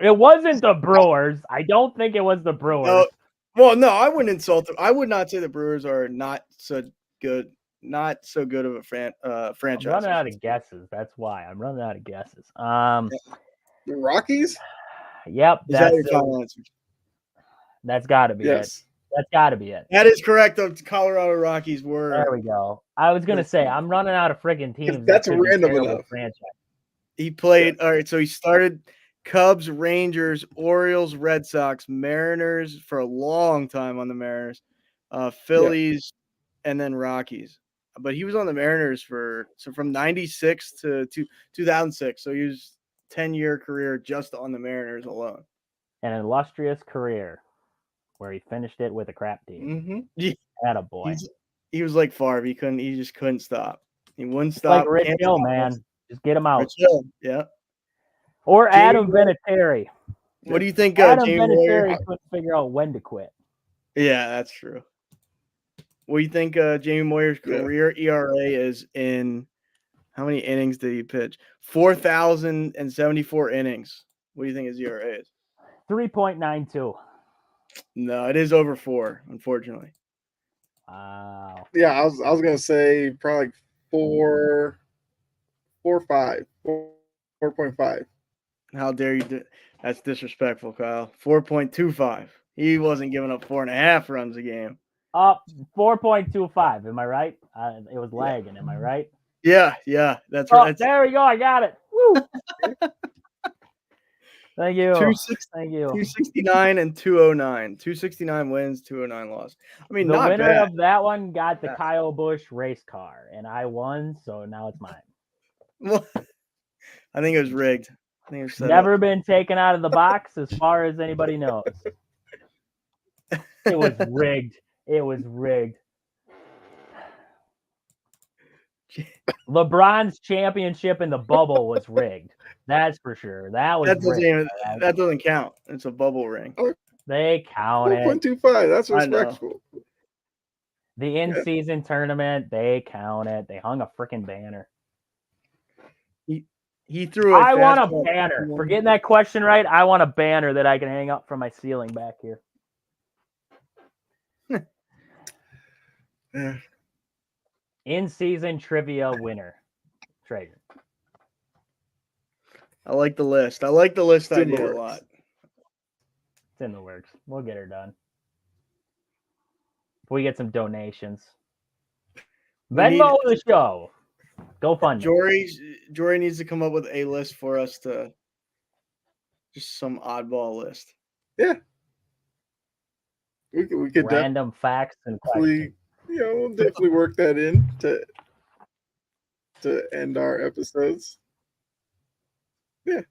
It wasn't the Brewers. I don't think it was the Brewers. No, well, no, I wouldn't insult them. I would not say the Brewers are not so good of a franchise. I'm running out of guesses. That's why I'm running out of guesses. The Rockies? Yep, Is that your final answer? That's got to be it. Yes. That's got to be it. That is correct. The Colorado Rockies were. There we go. I was gonna say I'm running out of friggin' teams. That's that could be random terrible enough. franchise. He played. All right, so he started Cubs, Rangers, Orioles, Red Sox, Mariners for a long time on the Mariners, Phillies, and then Rockies. But he was on the Mariners from '96 to 2006. So he was 10-year career just on the Mariners alone. An illustrious career where he finished it with a crap team. Yeah, Attaboy. he was like Favre. He just couldn't stop. He wouldn't It's stop. like Rich Hill, man. Just get him out. Rich Hill, yeah. Or Jamie Adam Moore. Vinatieri. What do you think, Adam Jamie Moyer? Vinatieri couldn't figure out when to quit. Yeah, that's true. What do you think Jamie Moyer's career ERA is in how many innings did he pitch? 4,074 innings. What do you think his ERA is? 3.92. No, it is over 4, unfortunately. Wow. Yeah, I was gonna say probably like 4.5. How dare you? That's disrespectful, Kyle. 4.25. He wasn't giving up 4.5 runs a game. 4.25. Am I right? It was lagging. Am I right? Yeah, that's Oh, right. there we go. I got it. Woo. Thank you. Thank you. 269 and 209. 269 wins, 209 loss. I mean, The not winner bad. of that one got the Kyle Busch race car, and I won, so now it's mine. Well, I think it was rigged. I think it was set Never up. been taken out of the box as far as anybody knows. It was rigged. It was rigged. LeBron's championship in the bubble was rigged. That's for sure. That was rigged. That doesn't count. It's a bubble ring. They count it. 4.25. That's respectful. The in-season tournament, they count it. They hung a freaking banner. He threw it. I want a banner. For getting that question right, I want a banner that I can hang up from my ceiling back here. Yeah. In-season trivia winner. Treasure. I like the list. I like the list idea a lot. It's in the works. We'll get her done. If we get some donations. Venmo the show. Go fund Jory needs to come up with a list for us to just some oddball list. Yeah. We could random facts and questions. We'll definitely work that in to end our episodes. Yeah.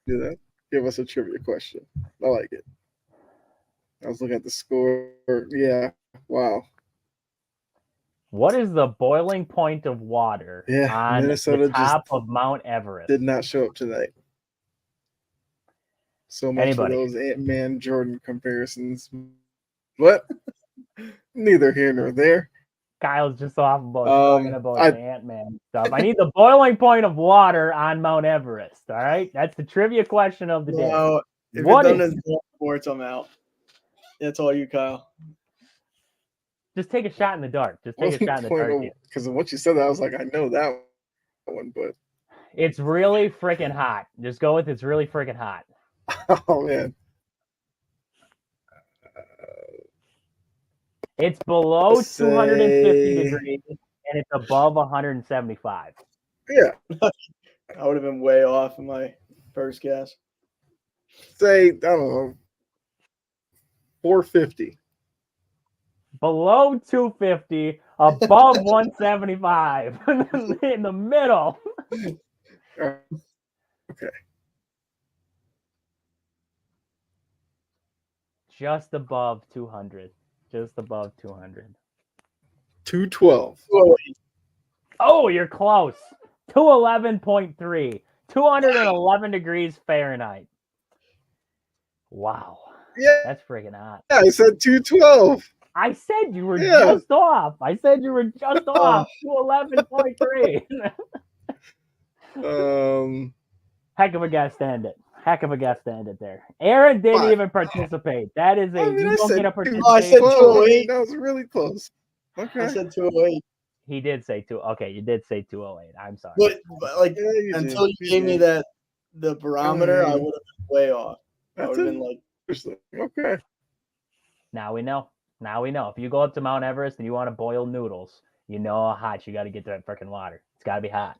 Do that. Give us a trivia question. I like it. I was looking at the score. Yeah. Wow. What is the boiling point of water on Minnesota the top of Mount Everest? Did not show up tonight. So much for those Ant-Man Jordan comparisons. But neither here nor there. Kyle's just off about talking about I- the Ant-Man stuff. I need the boiling point of water on Mount Everest. All right, that's the trivia question of the day. No, if What it is? doesn't sports, I'm out. That's all you, Kyle. Just take a shot in the dark. Just take a shot in the dark. Because once you said that, I was like, I know that one, but It's really freaking hot. Just go with it's really freaking hot. oh man, It's below Let's 250 say- degrees and it's above 175. yeah, I would have been way off in my first guess. say I don't know, 450. Below 250, above 175, in the middle. Okay, Just above 200. Just above 200. 212. Oh, you're close. 211.3. 211 degrees Fahrenheit. Wow. Yeah, That's freaking hot. yeah, I said 212. I said you were Yeah. just off. I said you were just off. 211.3. Heck of a guess to end it. Heck of a guess to end it there. Aaron didn't Fine. even participate. That is a I mean, you I don't said get a 212. participation. 208. That was really close. Okay. I said 208. He did say two. Okay, you did say 208. I'm sorry. But like Yeah, you until did. you gave me did. the barometer, I Mm. would have been way off. I That's would have been like, interesting. Okay. Now we know. Now we know. If you go up to Mount Everest and you want to boil noodles, you know how hot you got to get that freaking water. It's got to be hot.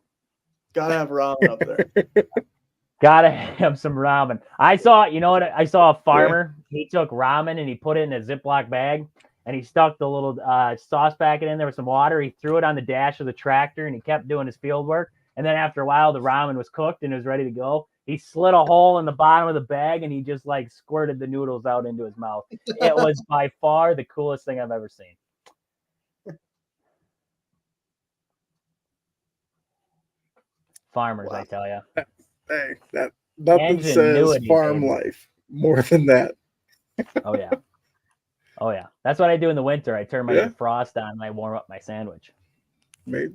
gotta have ramen up there. Gotta have some ramen. I saw, you know what? I saw a farmer. He took ramen and he put it in a Ziploc bag and he stuck the little sauce packet in there with some water. He threw it on the dash of the tractor and he kept doing his field work. And then after a while, the ramen was cooked and it was ready to go. He slit a hole in the bottom of the bag and he just like squirted the noodles out into his mouth. It was by far the coolest thing I've ever seen. Farmers, Wow. I tell you. Hey, that nothing says Ingenuity, farm baby. life more than that. Oh yeah. Oh yeah. That's what I do in the winter. I turn my Yeah. defrost on and I warm up my sandwich. Made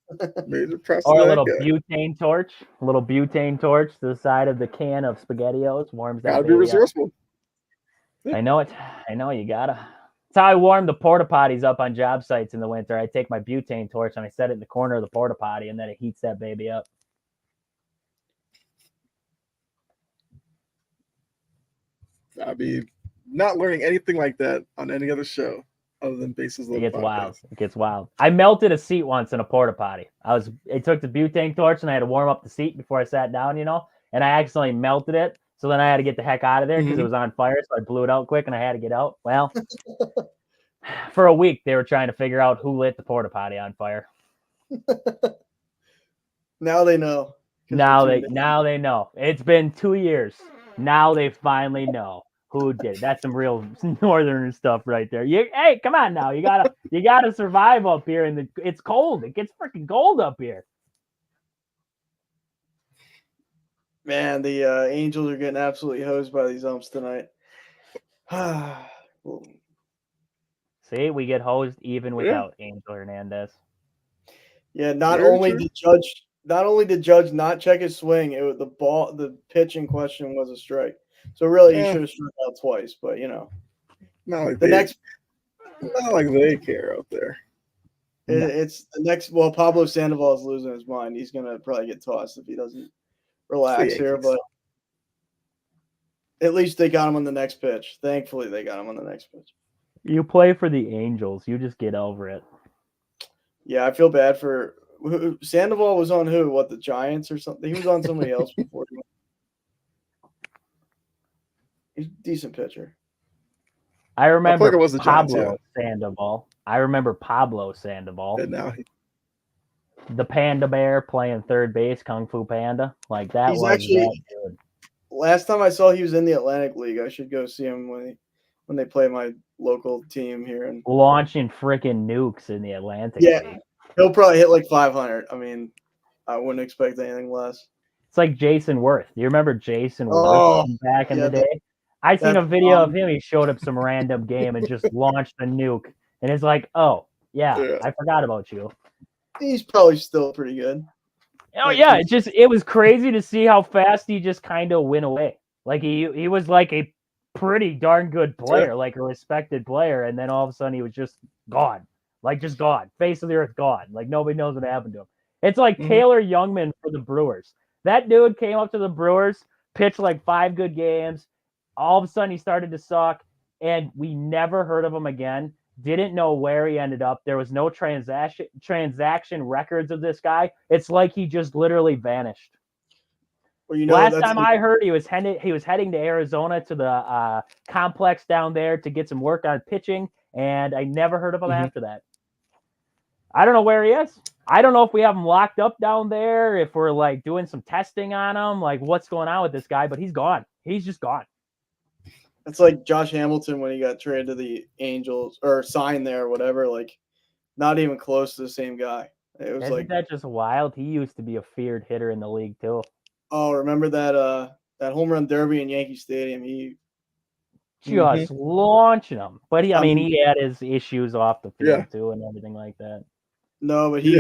the process Or a that little good. butane torch. A little butane torch to the side of the can of SpaghettiOs. Warms that Gotta be baby up. resourceful. I know it. I know you gotta. That's how I warm the porta potties up on job sites in the winter. I take my butane torch and I set it in the corner of the porta potty and then it heats that baby up. I'll be not learning anything like that on any other show other than Bases It Loaded gets podcast. wild. It gets wild. I melted a seat once in a porta potty. I took the butane torch and I had to warm up the seat before I sat down, you know, and I accidentally melted it. So then I had to get the heck out of there because it was on fire. So I blew it out quick and I had to get out. Well, for a week they were trying to figure out who lit the porta potty on fire. Now they know. Now they know. It's been 2 years. Now they finally know who did it. That's some real northern stuff right there. Hey, come on now. You gotta survive up here and it's cold. It gets freaking cold up here. Man, the Angels are getting absolutely hosed by these umps tonight. Well, See, we get hosed even without Angel Hernandez. yeah, not Very only true. did Judge not check his swing, the pitch in question was a strike. So really, he should have struck out twice. But you know, Not like the next not like they care out there. it's the next. Well, Pablo Sandoval is losing his mind. He's gonna probably get tossed if he doesn't relax here. Yankees. But at least they got him on the next pitch. Thankfully, they got him on the next pitch. You play for the Angels. You just get over it. Yeah, I feel bad for Sandoval was on who? What, the Giants or something? He was on somebody else before. He's a decent pitcher. I remember it was the Giants, Pablo Sandoval. I remember Pablo Sandoval. And now The Panda Bear playing third base, Kung Fu Panda. Like that He's was actually- that good. Last time I saw he was in the Atlantic League. I should go see him when they play my local team here. And Launching freaking nukes in the Atlantic Yeah. League. he'll probably hit like 500. I mean, I wouldn't expect anything less. It's like Jason Worth. Do you remember Jason Oh, Worth back in yeah, the day? I seen a That's video of him. He showed up some random game and just launched a nuke, and it's like, oh yeah, I forgot about you. He's probably still pretty good. Oh yeah, it was crazy to see how fast he just kind of went away. Like he was like a pretty darn good player, like a respected player, and then all of a sudden he was just gone, like just gone, face of the earth gone. Like nobody knows what happened to him. It's like Taylor Youngman for the Brewers. That dude came up to the Brewers, pitched like 5 good games. All of a sudden he started to suck, and we never heard of him again. Didn't know where he ended up. There was no transaction records of this guy. It's like he just literally vanished. Well, you know, Last time I heard, he was heading to Arizona to the complex down there to get some work on pitching, and I never heard of him after that. I don't know where he is. I don't know if we have him locked up down there, if we're like doing some testing on him, like what's going on with this guy, but he's gone. He's just gone. It's like Josh Hamilton when he got traded to the Angels or signed there or whatever, like not even close to the same guy. It was Isn't that just wild? He used to be a feared hitter in the league too. Oh, remember that home run derby in Yankee Stadium? He just launching him. But he had his issues off the field too and everything like that. No, but he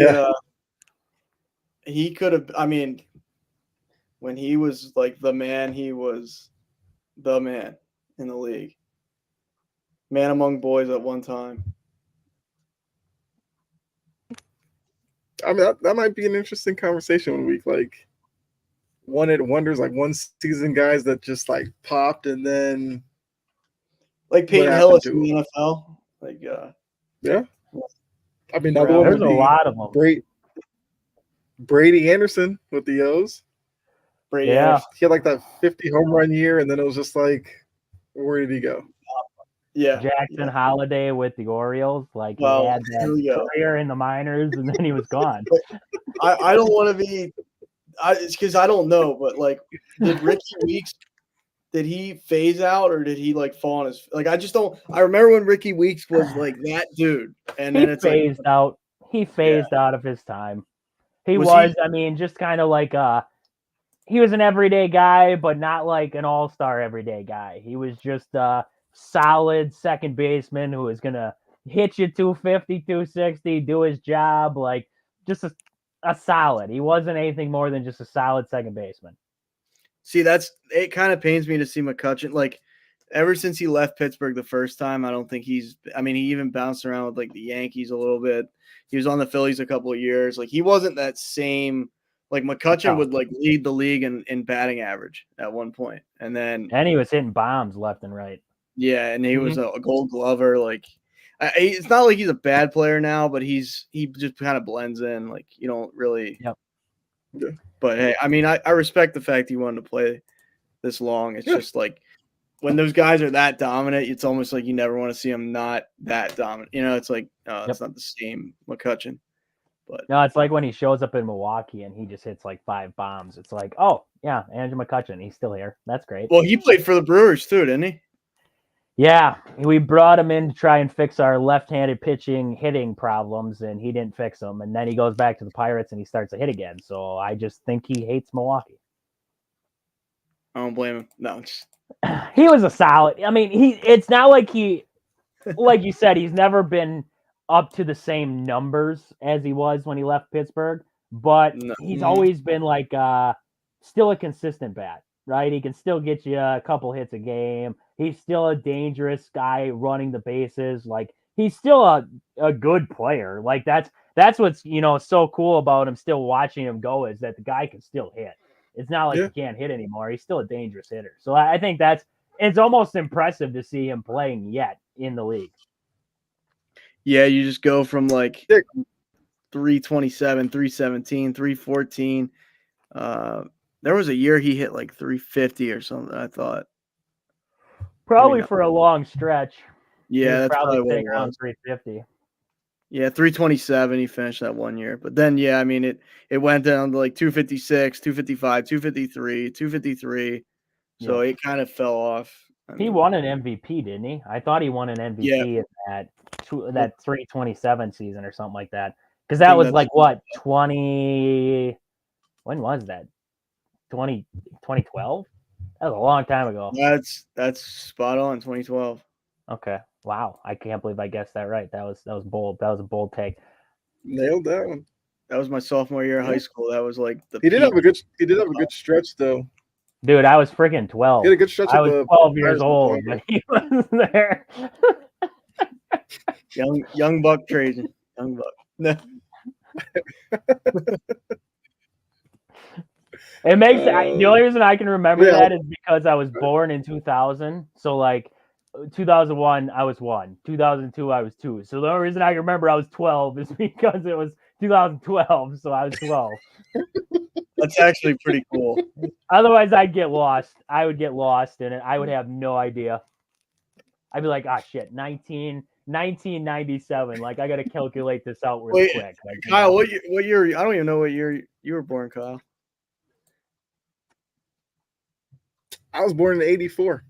could have. I mean, when he was like the man, he was the man in the league. Man among boys at one time. I mean, that might be an interesting conversation one week. Like, wonders, like one season guys that just like popped and then like Peyton Hillis in the NFL. Like, yeah. I mean, another one there's a lot of them. Brady Anderson with the O's. Anderson. He had like that 50 home run year, and then it was just like, where did he go? Yeah, Jackson Holiday with the Orioles, like he had that career in the minors, and then he was gone. I don't want to be, it's because I don't know, but like, did Ricky Weeks, did he phase out or did he like fall on his? Like, I just don't. I remember when Ricky Weeks was like that dude, and then it's phased out. He phased out of his time. He was I mean, just kind of like he was an everyday guy, but not like an all-star everyday guy. He was just solid second baseman who is going to hit you 250, 260, do his job, like just a solid. He wasn't anything more than just a solid second baseman. See, it kind of pains me to see McCutchen. Like, ever since he left Pittsburgh the first time, I don't think he even bounced around with like the Yankees a little bit. He was on the Phillies a couple of years. Like, he wasn't that same. Like, McCutchen would like lead the league in batting average at one point, and he was hitting bombs left and right. Yeah, and he was a Gold Glover. Like, it's not like he's a bad player now, but he just kind of blends in. Like, you don't really. Yep. Yeah. But hey, I mean, I respect the fact he wanted to play this long. It's just like when those guys are that dominant, it's almost like you never want to see them not that dominant. You know, it's like it's not the same McCutchen. But no, it's like when he shows up in Milwaukee and he just hits like 5 bombs. It's like, oh yeah, Andrew McCutchen, he's still here. That's great. Well, he played for the Brewers too, didn't he? Yeah, we brought him in to try and fix our left-handed hitting problems, and he didn't fix them. And then he goes back to the Pirates and he starts to hit again. So I just think he hates Milwaukee. I don't blame him. No, he was a solid. I mean, it's not like like you said, he's never been up to the same numbers as he was when he left Pittsburgh, but he's always been like still a consistent bat, right? He can still get you a couple hits a game. He's still a dangerous guy running the bases. Like, he's still a good player. Like, that's what's, so cool about him still watching him go, is that the guy can still hit. It's not like he can't hit anymore. He's still a dangerous hitter. So I think it's almost impressive to see him playing yet in the league. Yeah, you just go from like 327, 317, 314. There was a year he hit like 350 or something, I thought. Probably for a long stretch. Yeah, that's probably what it around was. 350. Yeah, 327 he finished that one year. But then, yeah, I mean, it went down to like 256, 255, 253, 253. So it kind of fell off. He won an MVP, didn't he? I thought he won an MVP in that 327 season or something like that. Because that was like, what, 20 – when was that? 2012? That was a long time ago. That's spot on. 2012. Okay. Wow. I can't believe I guessed that right. That was bold. That was a bold take. Nailed that one. That was my sophomore year of high Yeah. school. That was like the He did peak. have a good. He did have a good stretch though. Dude, I was freaking 12. He had a good stretch I of was the 12 years Pirates old before. when he was there. young buck Trajan. Young buck. No. It makes the only reason I can remember Yeah. that is because I was born in 2000. So like 2001, I was 1. 2002, I was 2. So the only reason I can remember I was 12 is because it was 2012. So I was 12. That's actually pretty cool. Otherwise, I'd get lost. I would get lost in it. I would have no idea. I'd be like, shit, 1997. Like, I got to calculate this out real quick. Like, Kyle, what year? I don't even know what year you were born, Kyle. I was born in '84.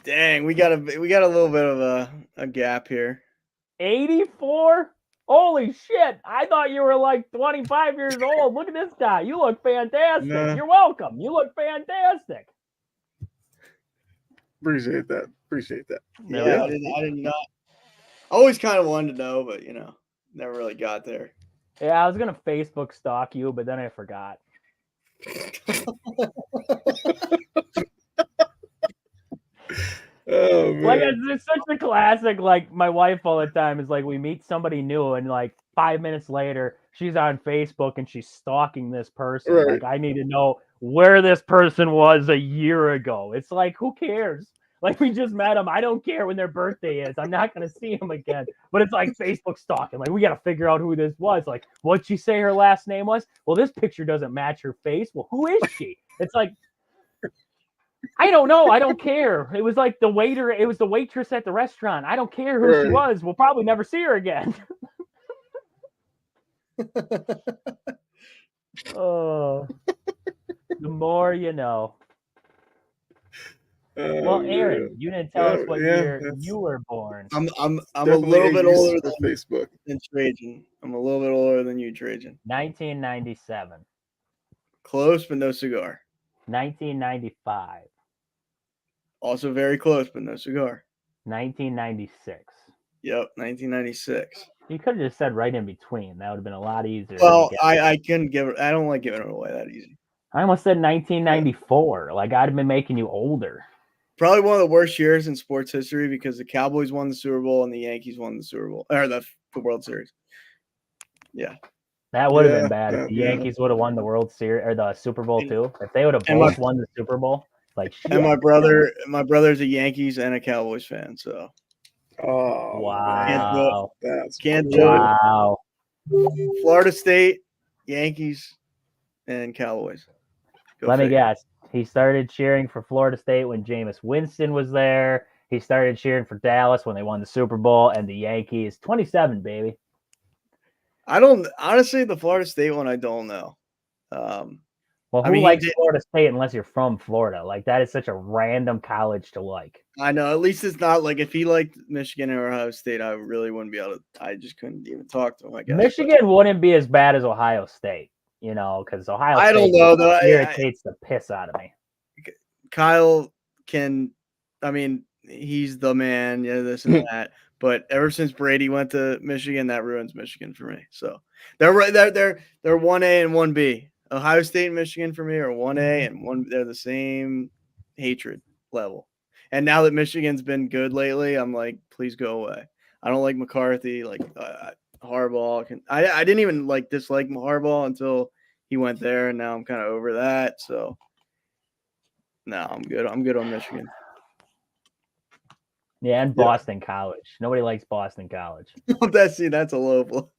Dang, we got a little bit of a gap here. 84? Holy shit. I thought you were like 25 years old. Look at this guy. You look fantastic. Nah. You're welcome. You look fantastic. Appreciate that. Yeah, I did not. I always kind of wanted to know, but never really got there. Yeah, I was going to Facebook stalk you, but then I forgot. Oh man. Like it's such a classic. Like my wife all the time is like, we meet somebody new, and like 5 minutes later, she's on Facebook and she's stalking this person. Right. Like I need to know where this person was a year ago. It's like, who cares? Like we just met them. I don't care when their birthday is. I'm not gonna see them again. But it's like Facebook stalking. Like we gotta figure out who this was. Like what'd she say her last name was? Well, this picture doesn't match her face. Well, who is she? It's like, I don't know. I don't care. It was like the waiter. It was the waitress at the restaurant. I don't care who she was. We'll probably never see her again. Oh, the more you know. Well, Aaron, you didn't tell us what year you were born. I'm a little bit older than Facebook than Trajan. I'm a little bit older than you, Trajan. 1997. Close, but no cigar. 1995. Also very close, but no cigar. 1996. Yep, 1996. You could have just said right in between. That would have been a lot easier. Well, I couldn't give it. I don't like giving it away that easy. I almost said 1994. Yeah. Like I'd have been making you older. Probably one of the worst years in sports history because the Cowboys won the Super Bowl and the Yankees won the Super Bowl or the World Series. Yeah. That would have been bad if the Yankees would have won the World Series or the Super Bowl too. If they would have both won the Super Bowl, like shit. And my brother's a Yankees and a Cowboys fan, so. Oh wow! Can't do wow! Florida State, Yankees, and Cowboys. Let me guess. He started cheering for Florida State when Jameis Winston was there. He started cheering for Dallas when they won the Super Bowl, and the Yankees. 27, baby. I don't honestly the Florida State one. I don't know. Well, who likes Florida State unless you're from Florida? Like that is such a random college to like. I know. At least it's not like if he liked Michigan or Ohio State, I really wouldn't be able to. I just couldn't even talk to him. I guess Michigan wouldn't be as bad as Ohio State, because Ohio State I don't know though. Irritates the piss out of me. Kyle can. I mean, he's the man. Yeah, this and that. But ever since Brady went to Michigan, that ruins Michigan for me. So they're 1A and 1B. Ohio State and Michigan for me are 1A and 1. They're the same hatred level. And now that Michigan's been good lately, I'm like, please go away. I don't like McCarthy, like Harbaugh. I didn't even dislike Harbaugh until he went there, and now I'm kind of over that. So no, I'm good. I'm good on Michigan. Yeah, and Boston College. Nobody likes Boston College. That's a low blow.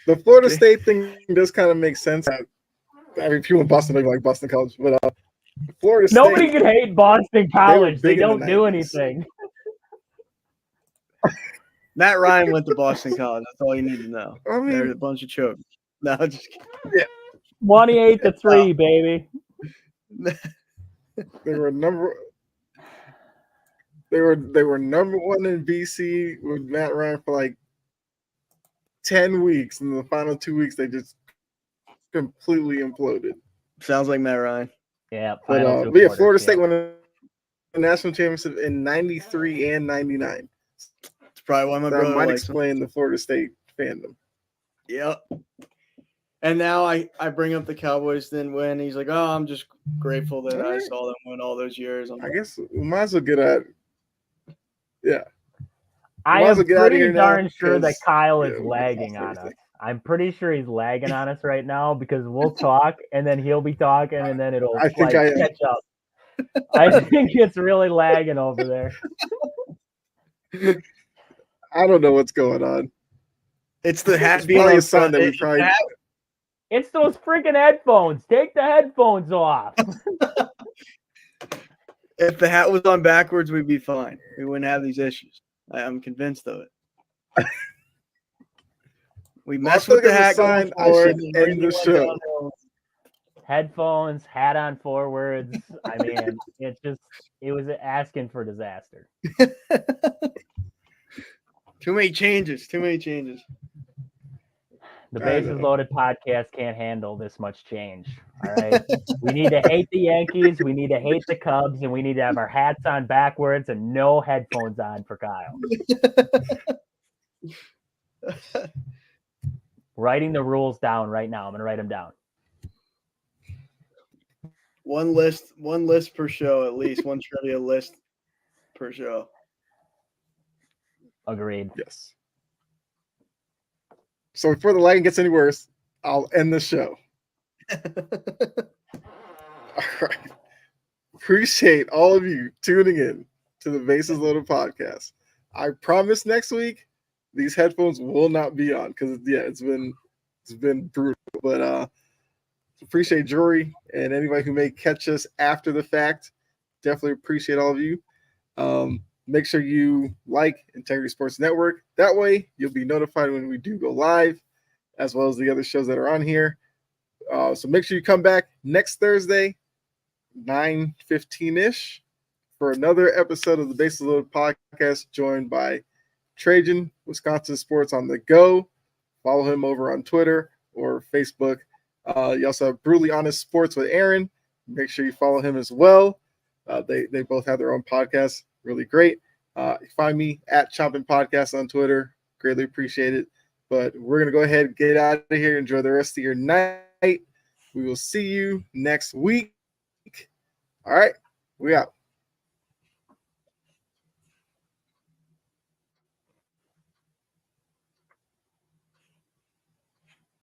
The Florida State thing does kind of make sense. I mean, people in Boston don't like Boston College, but Florida State. Nobody can hate Boston College. They don't do anything. Matt Ryan went to Boston College. That's all you need to know. I mean, there's a bunch of chokes. No, just kidding. Yeah. 28-3, baby. They were number one in BC with Matt Ryan for like 10 weeks, and in the final 2 weeks they just completely imploded. Sounds like Matt Ryan. Yeah, But final two but yeah, quarters, Florida State yeah. won the national championship in '93 and '99. It's probably why my That brother might likes them. explain the Florida State fandom. Yep. And now I bring up the Cowboys didn't win. He's like, oh, I'm just grateful that I saw them win all those years. I'm I like, guess we might as well get at. Yeah. I Might as am well get out of pretty here now, darn sure that 'cause, Kyle yeah, is we can lagging talk on us. everything. I'm pretty sure he's lagging on us right now because we'll talk and then he'll be talking and then it'll I think like I am. catch up. I think it's really lagging over there. I don't know what's going on. it's the hat It's being probably on a sign front. that we probably. It's those freaking headphones. Take the headphones off. If the hat was on backwards, we'd be fine. We wouldn't have these issues. I'm convinced of it. We I messed feel with like the it's a hat going sign I forward. should and end everything the went show. downhill. Headphones, hat on forwards. I mean, it was asking for disaster. Too many changes. Too many changes. The I Bases know. Loaded podcast can't handle this much change. All right. We need to hate the Yankees. We need to hate the Cubs. And we need to have our hats on backwards and no headphones on for Kyle. Writing the rules down right now. I'm going to write them down. One list per show, at least one trivia list per show. Agreed. Yes. So before the lighting gets any worse, I'll end the show. All right. Appreciate all of you tuning in to the Bases Loaded podcast. I promise next week these headphones will not be on because it's been brutal. But appreciate Jory and anybody who may catch us after the fact. Definitely appreciate all of you. Make sure you like Integrity Sports Network. That way you'll be notified when we do go live, as well as the other shows that are on here. So make sure you come back next Thursday, 9:15-ish, for another episode of the Bases Loaded podcast, joined by Trajan, Wisconsin Sports on the Go. Follow him over on Twitter or Facebook. You also have Brutally Honest Sports with Aaron. Make sure you follow him as well. They both have their own podcasts. Really great. Find me at Chompin' Podcast on Twitter. Greatly appreciate it. But we're going to go ahead and get out of here. Enjoy the rest of your night. We will see you next week. All right. We out.